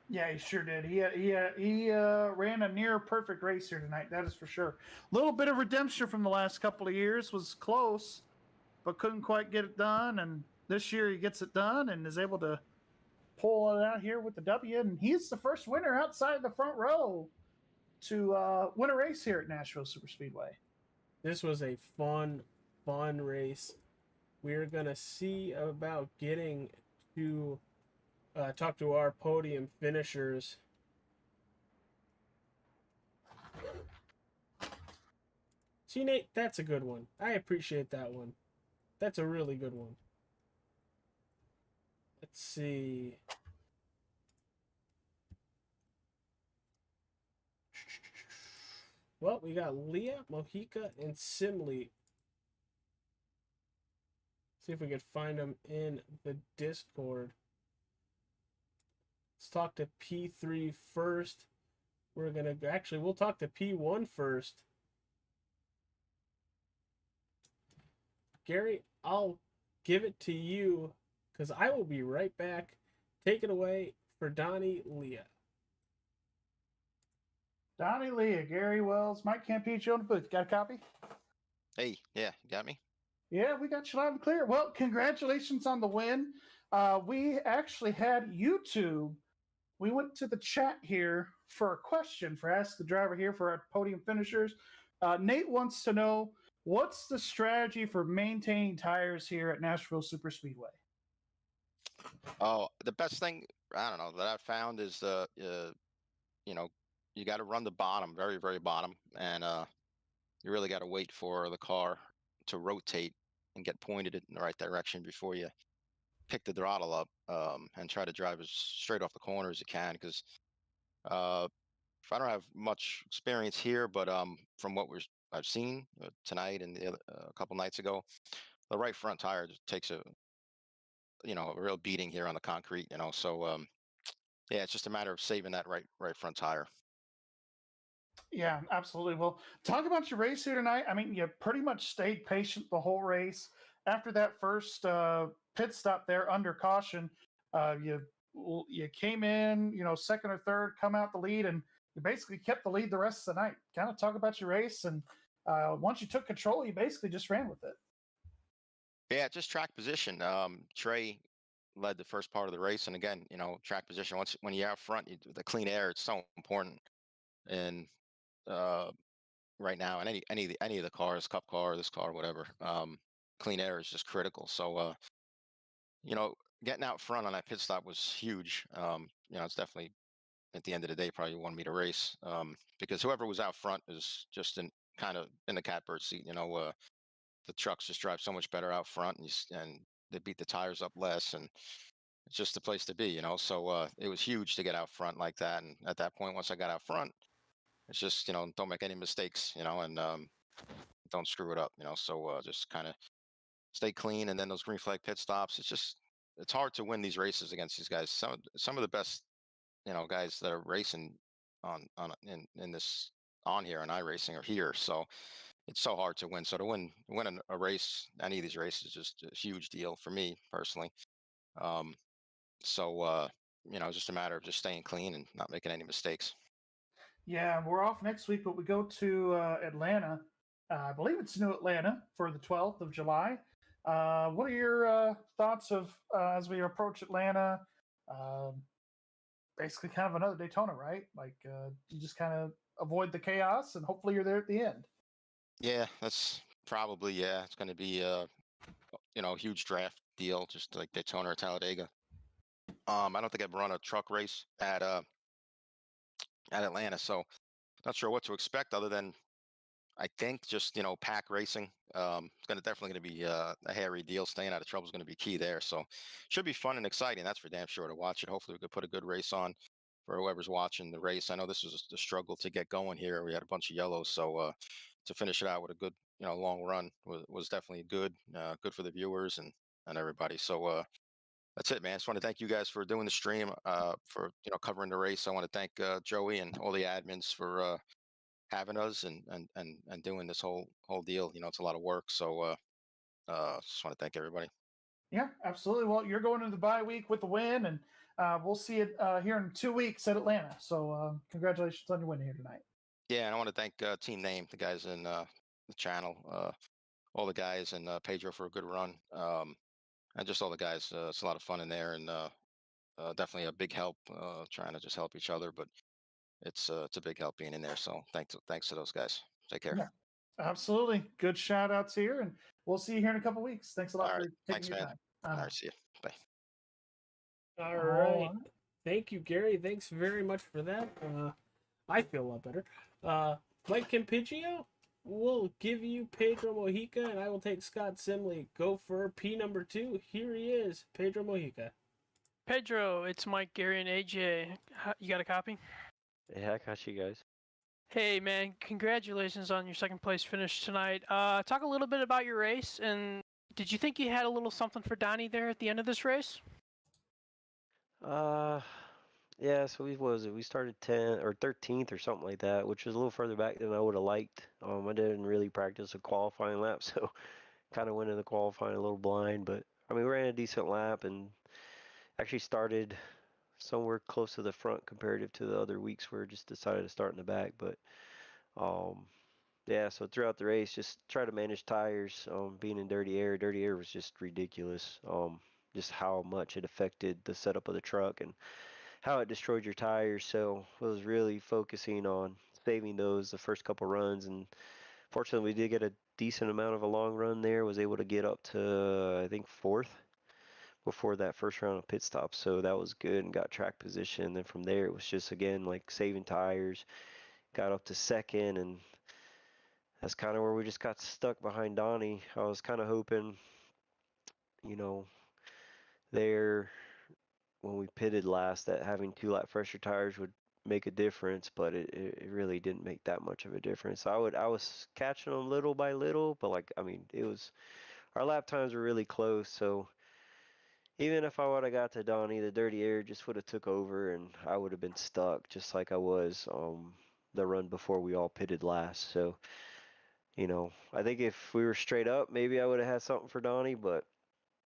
Yeah, he sure did. He ran a near perfect race here tonight, that is for sure. A little bit of redemption from the last couple of years. Was close, but couldn't quite get it done. And this year he gets it done and is able to pull it out here with the W. And he's the first winner outside the front row to win a race here at Nashville Superspeedway.
This was a fun race. We're going to see about getting to talk to our podium finishers. See, Nate, that's a good one. I appreciate that one. That's a really good one. Let's see. Well, we got Leah, Mojica, and Simley. See if we can find them in the Discord. Let's talk to P3 first. We'll talk to P1 first. Gary, I'll give it to you because I will be right back. Take it away for Donnie Leah.
Donnie Leah, Gary Wells, Mike Campiccio in the booth. Got a copy?
Hey, yeah, you got me?
Yeah, we got you loud and clear. Well, congratulations on the win. We actually had YouTube. We went to the chat here for a question for Ask the Driver here for our podium finishers. Nate wants to know, what's the strategy for maintaining tires here at Nashville Superspeedway?
Oh, the best thing, I don't know, that I found is, you got to run the bottom, very, very bottom. And you really got to wait for the car to rotate and get pointed in the right direction before you pick the throttle up and try to drive as straight off the corner as you can. Because I don't have much experience here, but from what I've seen tonight and a couple nights ago, the right front tire just takes a real beating here on the concrete. So yeah, it's just a matter of saving that right front tire.
Yeah, absolutely. Well, talk about your race here tonight. I mean, you pretty much stayed patient the whole race. After that first pit stop there under caution, you came in, second or third, come out the lead, and you basically kept the lead the rest of the night. Kind of talk about your race, and once you took control, you basically just ran with it.
Yeah, just track position. Trey led the first part of the race, and again, track position. When you're out front, the clean air, it's so important. And uh, right now, and any of the cars, Cup car, this car, whatever, clean air is just critical. So you know, getting out front on that pit stop was huge. It's definitely at the end of the day probably wanted me to race, because whoever was out front is just kind of in the catbird seat. The trucks just drive so much better out front, and they beat the tires up less, and it's just the place to be. So it was huge to get out front like that. And at that point, once I got out front, it's just don't make any mistakes, and don't screw it up. So just kind of stay clean, and then those green flag pit stops. It's hard to win these races against these guys. Some of the best guys that are racing in this on here and iRacing are here. So it's so hard to win. So to win a race, any of these races, is just a huge deal for me personally. Um, so it's just a matter of just staying clean and not making any mistakes.
Yeah, we're off next week, but we go to Atlanta. I believe it's New Atlanta for the 12th of July. What are your thoughts of as we approach Atlanta? Um Basically, kind of another Daytona, right? Like you just kind of avoid the chaos, and hopefully you're there at the end.
Yeah, that's probably, yeah. It's going to be a huge draft deal, just like Daytona or Talladega. I don't think I've run a truck race at Atlanta, so not sure what to expect other than I think just pack racing. It's definitely going to be a hairy deal. Staying out of trouble is going to be key there. So should be fun and exciting. That's for damn sure to watch it. Hopefully we could put a good race on for whoever's watching the race. I know this was a struggle to get going here. We had a bunch of yellows, so to finish it out with a good long run was definitely good. Good for the viewers and everybody. So that's it, man. Just want to thank you guys for doing the stream, for covering the race. I want to thank Joey and all the admins for having us and doing this whole deal. It's a lot of work. So just want to thank everybody.
Yeah, absolutely. Well, you're going into the bye week with the win, and we'll see it here in 2 weeks at Atlanta. So congratulations on your win here tonight.
Yeah, and I want to thank Team Name, the guys in the channel, all the guys, and Pedro for a good run, and just all the guys. It's a lot of fun in there, and definitely a big help trying to just help each other. But it's a big help being in there. So thanks to those guys. Take care.
Yeah, absolutely. Good shout outs here, and we'll see you here in a couple weeks. Thanks a lot
All
for
right.
taking
Thanks,
your
man.
time.
All right. See you. Bye.
All right. Thank you, Gary. Thanks very much for that. I feel a lot better. Mike Campigio will give you Pedro Mojica, and I will take Scott Simley. Go for P number 2. Here he is, Pedro Mojica.
Pedro, it's Mike, Gary, and AJ. You got a copy?
Yeah, I got you guys.
Hey, man, congratulations on your second place finish tonight. Talk a little bit about your race, and did you think you had a little something for Donnie there at the end of this race?
Yeah, so we started 10th or 13th or something like that, which was a little further back than I would have liked. I didn't really practice a qualifying lap, so kind of went in the qualifying a little blind, but I mean, we ran a decent lap and actually started somewhere close to the front comparative to the other weeks where just decided to start in the back, but yeah, so throughout the race, just try to manage tires. Being in dirty air was just ridiculous. Just how much it affected the setup of the truck and how it destroyed your tires. So I was really focusing on saving those the first couple runs, and fortunately we did get a decent amount of a long run there. Was able to get up to I think 4th before that first round of pit stops, so that was good and got track position. And then from there it was just again like saving tires. Got up to 2nd, and that's kind of where we just got stuck behind Donnie. I was kind of hoping, you know, there when we pitted last that having 2 lap fresher tires would make a difference, but it really didn't make that much of a difference. I was catching them little by little, but like I mean it was our lap times were really close. So even if I would have got to Donnie, the dirty air just would have took over, and I would have been stuck just like I was the run before we all pitted last. So I think if we were straight up, maybe I would have had something for Donnie, but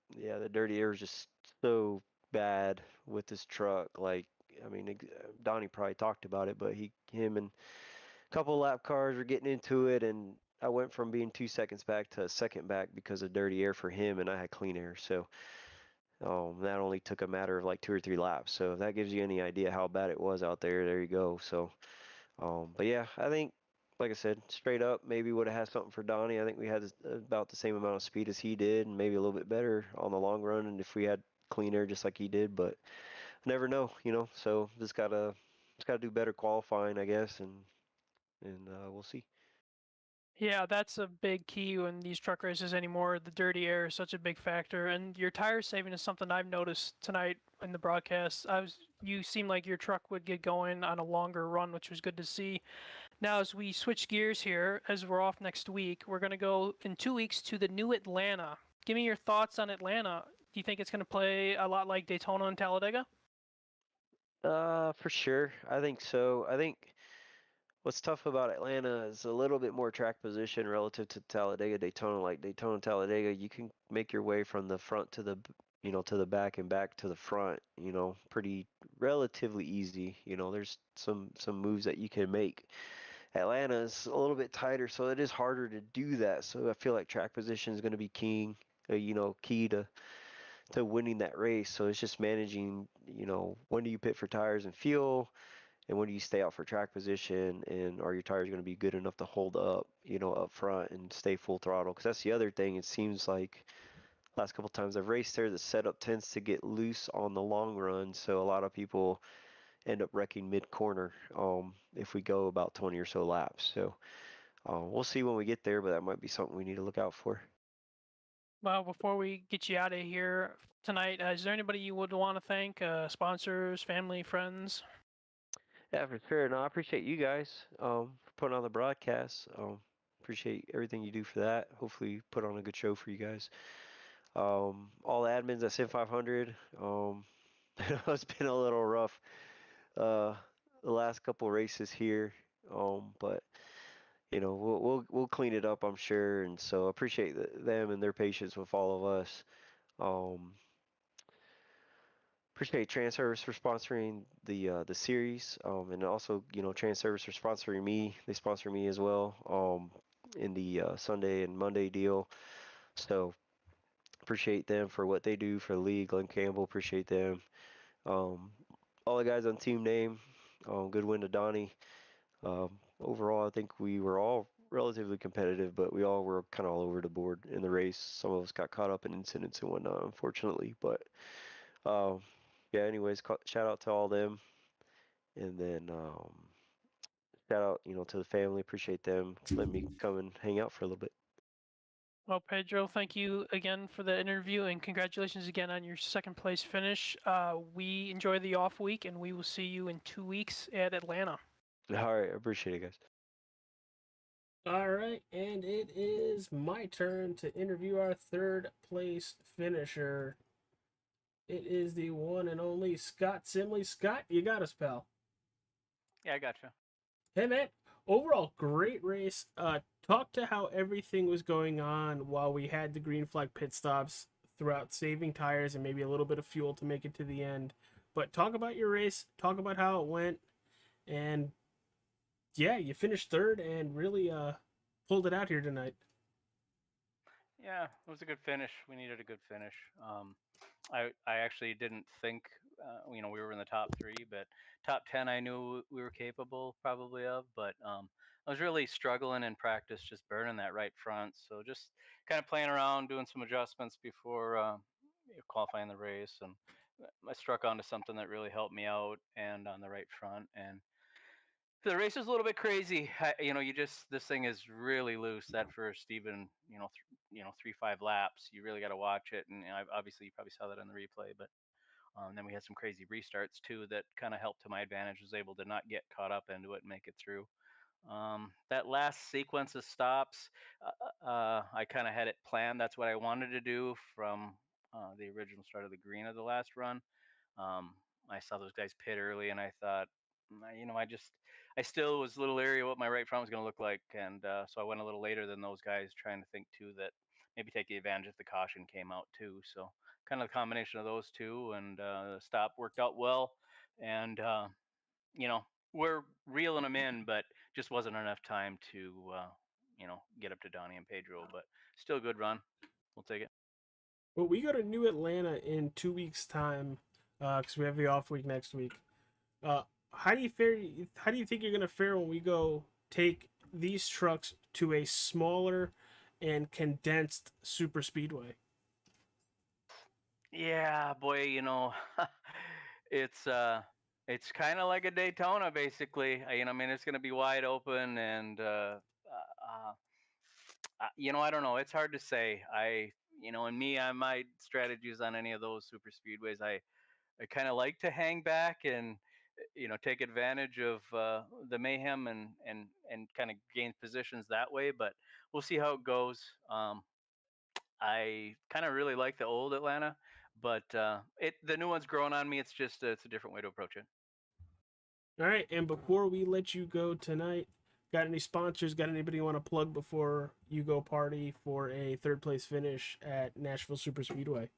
yeah, the dirty air was just so bad with this truck. Like, I mean, Donnie probably talked about it, but him and a couple lap cars were getting into it, and I went from being 2 seconds back to a second back because of dirty air for him, and I had clean air. So that only took a matter of like 2 or 3 laps. So if that gives you any idea how bad it was out there, there you go. So, but yeah, I think, like I said, straight up, maybe would have had something for Donnie. I think we had about the same amount of speed as he did, and maybe a little bit better on the long run. And if we had clean air just like he did, but never know, So just gotta do better qualifying, I guess, and we'll see.
Yeah, that's a big key in these truck races anymore. The dirty air is such a big factor, and your tire saving is something I've noticed tonight in the broadcast. You seemed like your truck would get going on a longer run, which was good to see. Now, as we switch gears here, as we're off next week, we're going to go in 2 weeks to the new Atlanta. Give me your thoughts on Atlanta. Do you think it's going to play a lot like Daytona and Talladega?
For sure, I think so. I think what's tough about Atlanta is a little bit more track position relative to Talladega, Daytona. Like Daytona, Talladega, you can make your way from the front to to the back and back to the front, pretty relatively easy. There's some moves that you can make. Atlanta is a little bit tighter, so it is harder to do that. So I feel like track position is going to be key to winning that race. So it's just managing, when do you pit for tires and fuel, and when do you stay out for track position, and are your tires going to be good enough to hold up, up front and stay full throttle? Because that's the other thing. It seems like last couple times I've raced there, the setup tends to get loose on the long run, so a lot of people end up wrecking mid corner if we go about 20 or so laps. So we'll see when we get there, but that might be something we need to look out for.
Well, before we get you out of here tonight, is there anybody you would want to thank? Sponsors, family, friends?
Yeah, for sure. No, I appreciate you guys for putting on the broadcast. Appreciate everything you do for that. Hopefully, put on a good show for you guys. All the admins at Sim500. It's been a little rough uh, the last couple races here, but we'll clean it up, I'm sure. And so I appreciate them and their patience with all of us. Um, Appreciate TranService for sponsoring the series, and also TranService for sponsoring me. They sponsor me as well in the Sunday and Monday deal. So appreciate them for what they do for the league. Glenn Campbell, appreciate them. Um, all the guys on team name. Good win to Donnie. Overall, I think we were all relatively competitive, but we all were kind of all over the board in the race. Some of us got caught up in incidents and whatnot, unfortunately, but. Um, yeah, anyways, shout out to all them. And then shout out, to the family. Appreciate them letting me come and hang out for a little bit.
Well, Pedro, thank you again for the interview, and congratulations again on your second place finish. We enjoy the off week, and we will see you in 2 weeks at Atlanta.
All right, I appreciate it, guys.
All right, and it is my turn to interview our third place finisher. It is the one and only Scott Simley. Scott, you got us, pal.
Yeah, I gotcha.
Hey, man. Overall, great race. Talk to how everything was going on while we had the green flag pit stops throughout, saving tires and maybe a little bit of fuel to make it to the end. But talk about your race. Talk about how it went. And yeah, you finished third and really pulled it out here tonight.
Yeah, it was a good finish. We needed a good finish. I actually didn't think, we were in the top three, but top 10 I knew we were capable probably of, but I was really struggling in practice, just burning that right front. So just kind of playing around, doing some adjustments before qualifying the race, and I struck onto something that really helped me out and on the right front. And the race is a little bit crazy. This thing is really loose. That first even 3-5 laps, you really got to watch it. And obviously you probably saw that on the replay. But then we had some crazy restarts too that kind of helped to my advantage. Was able to not get caught up into it and make it through. That last sequence of stops, I kind of had it planned. That's what I wanted to do from the original start of the green of the last run. Um, I saw those guys pit early, and I thought, I still was a little leery of what my right front was going to look like, and so I went a little later than those guys, trying to think too that maybe take the advantage if the caution came out too. So kind of the combination of those two, and the stop worked out well, and you know, we're reeling them in, but just wasn't enough time to, get up to Donnie and Pedro. But still a good run. We'll take it.
Well, we go to New Atlanta in 2 weeks' time because we have the off week next week. Uh, how do you fare? How do you think you're gonna fare when we go take these trucks to a smaller and condensed super speedway?
Yeah, boy, it's it's kind of like a Daytona, basically. I mean, it's going to be wide open, and I don't know. It's hard to say. And me, my strategies on any of those super speedways, I kind of like to hang back and take advantage of the mayhem and kind of gain positions that way. But we'll see how it goes. I kind of really like the old Atlanta, but the new one's growing on me. It's a different way to approach it.
All right, and before we let you go tonight, got any sponsors? Got anybody you want to plug before you go party for a third place finish at Nashville Super Speedway?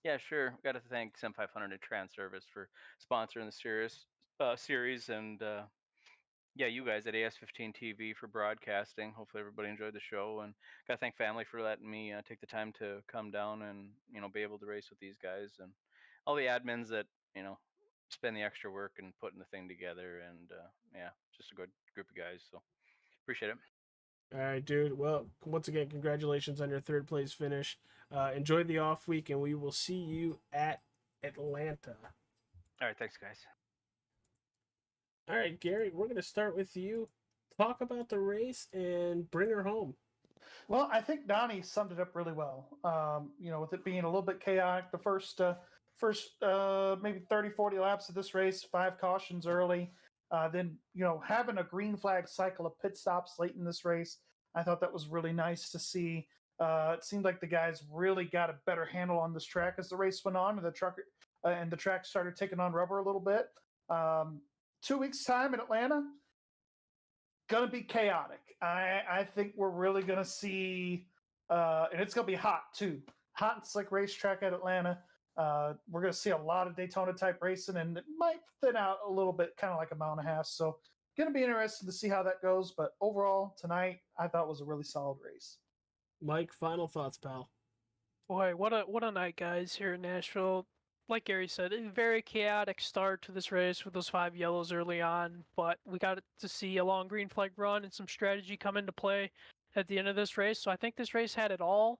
Yeah, sure. Got to thank Sim500 TranService for sponsoring the series, and yeah, you guys at AS15 TV for broadcasting. Hopefully, everybody enjoyed the show, and got to thank family for letting me take the time to come down and be able to race with these guys, and all the admins that spend the extra work and putting the thing together, and yeah, just a good group of guys. So appreciate it.
All right, dude. Well, once again, congratulations on your third place finish. Enjoy the off week, and we will see you at Atlanta.
All right, thanks, guys.
All right, Gary, we're going to start with you. Talk about the race and bring her home.
Well, I think Donnie summed it up really well. With it being a little bit chaotic, the first maybe 30, 40 laps of this race, 5 cautions early. Then, having a green flag cycle of pit stops late in this race, I thought that was really nice to see. It seemed like the guys really got a better handle on this track as the race went on, and the track started taking on rubber a little bit. 2 weeks time in Atlanta, gonna be chaotic. I think we're really gonna see, and it's gonna be hot too. Hot and slick racetrack at Atlanta. We're going to see a lot of Daytona type racing, and it might thin out a little bit, kind of like a mile and a half. So, going to be interesting to see how that goes. But overall, tonight I thought was a really solid race.
Mike, final thoughts, pal.
Boy, what a night, guys, here in Nashville. Like Gary said, a very chaotic start to this race with those 5 yellows early on, but we got to see a long green flag run and some strategy come into play at the end of this race. So I think this race had it all,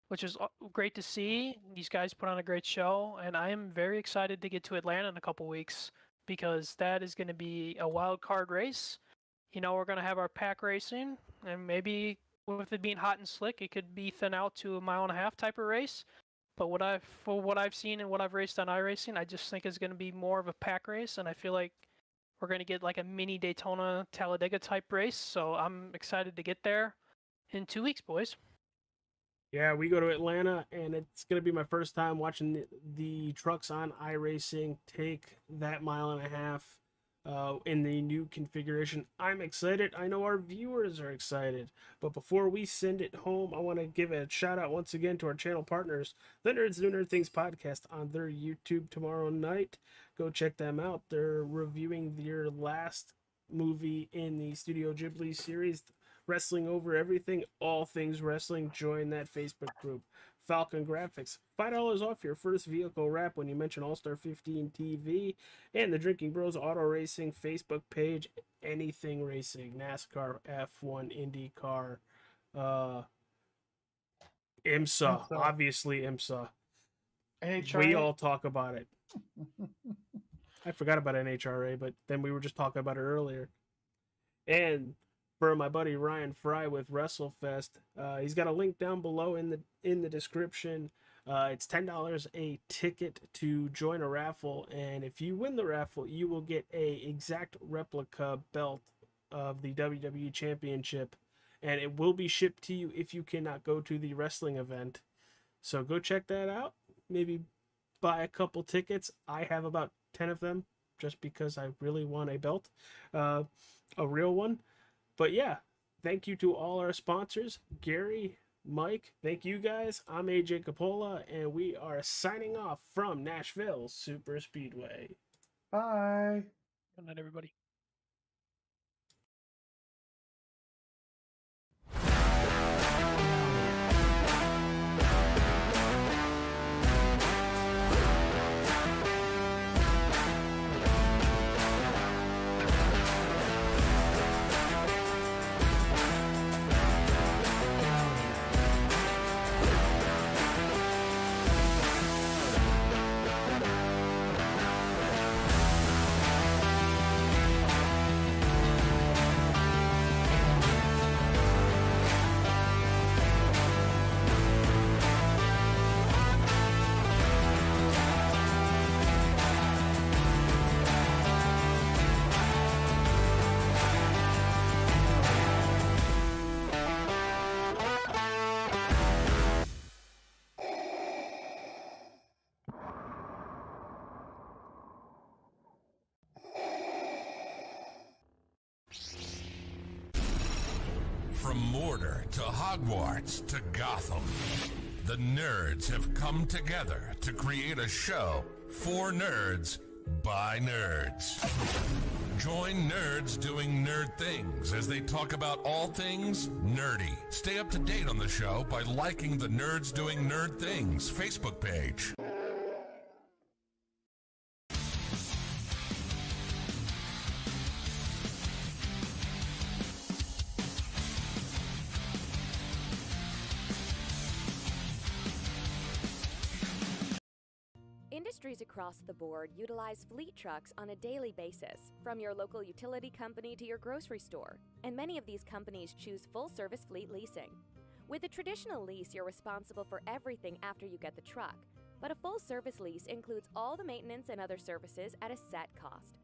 which is great to see. These guys put on a great show, and I am very excited to get to Atlanta in a couple weeks because that is going to be a wild card race. We're going to have our pack racing, and maybe with it being hot and slick, it could be thin out to a mile and a half type of race. But for what I've seen and what I've raced on iRacing, I just think it's going to be more of a pack race, and I feel like we're going to get like a mini Daytona Talladega type race. So I'm excited to get there in 2 weeks, boys.
Yeah, we go to Atlanta, and it's going to be my first time watching the trucks on iRacing take that mile and a half in the new configuration. I'm excited. I know our viewers are excited. But before we send it home, I want to give a shout out once again to our channel partners, the Nerds Do Nerd Things podcast on their YouTube tomorrow night. Go check them out. They're reviewing their last movie in the Studio Ghibli series, Wrestling Over Everything, all things wrestling. Join that Facebook group. Falcon Grafix, $5 off your first vehicle wrap when you mention All Star 15 TV, and the Drinking Bros Auto Racing Facebook page. Anything racing, NASCAR, F1, IndyCar, IMSA, obviously IMSA.
NHRA?
We all talk about it. I forgot about NHRA, but then we were just talking about it earlier. And for my buddy Ryan Fry with WrestleFest, he's got a link down below in the description. It's $10 a ticket to join a raffle, and if you win the raffle, you will get a exact replica belt of the WWE Championship, and it will be shipped to you if you cannot go to the wrestling event. So go check that out. Maybe buy a couple tickets. I have about 10 of them just because I really want a belt, a real one. But yeah, thank you to all our sponsors, Gary, Mike, thank you guys. I'm AJ Capola, and we are signing off from Nashville Super Speedway.
Bye.
Good night, everybody.
From Mordor to Hogwarts to Gotham, the nerds have come together to create a show for nerds by nerds. Join nerds doing nerd things as they talk about all things nerdy. Stay up to date on the show by liking the Nerds Doing Nerd Things Facebook page.
Industries across the board utilize fleet trucks on a daily basis, from your local utility company to your grocery store, and many of these companies choose full-service fleet leasing. With a traditional lease, you're responsible for everything after you get the truck, but a full-service lease includes all the maintenance and other services at a set cost.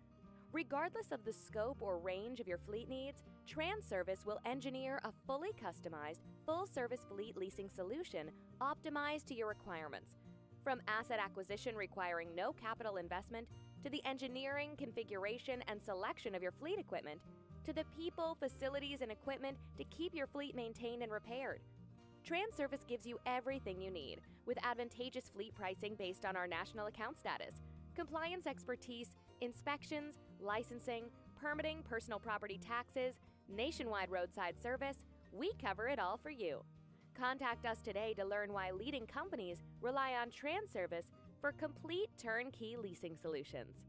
Regardless of the scope or range of your fleet needs, TranService will engineer a fully customized, full-service fleet leasing solution optimized to your requirements. From asset acquisition requiring no capital investment, to the engineering, configuration, and selection of your fleet equipment, to the people, facilities, and equipment to keep your fleet maintained and repaired. TranService gives you everything you need, with advantageous fleet pricing based on our national account status, compliance expertise, inspections, licensing, permitting, personal property taxes, nationwide roadside service. We cover it all for you. Contact us today to learn why leading companies rely on TranService for complete turnkey leasing solutions.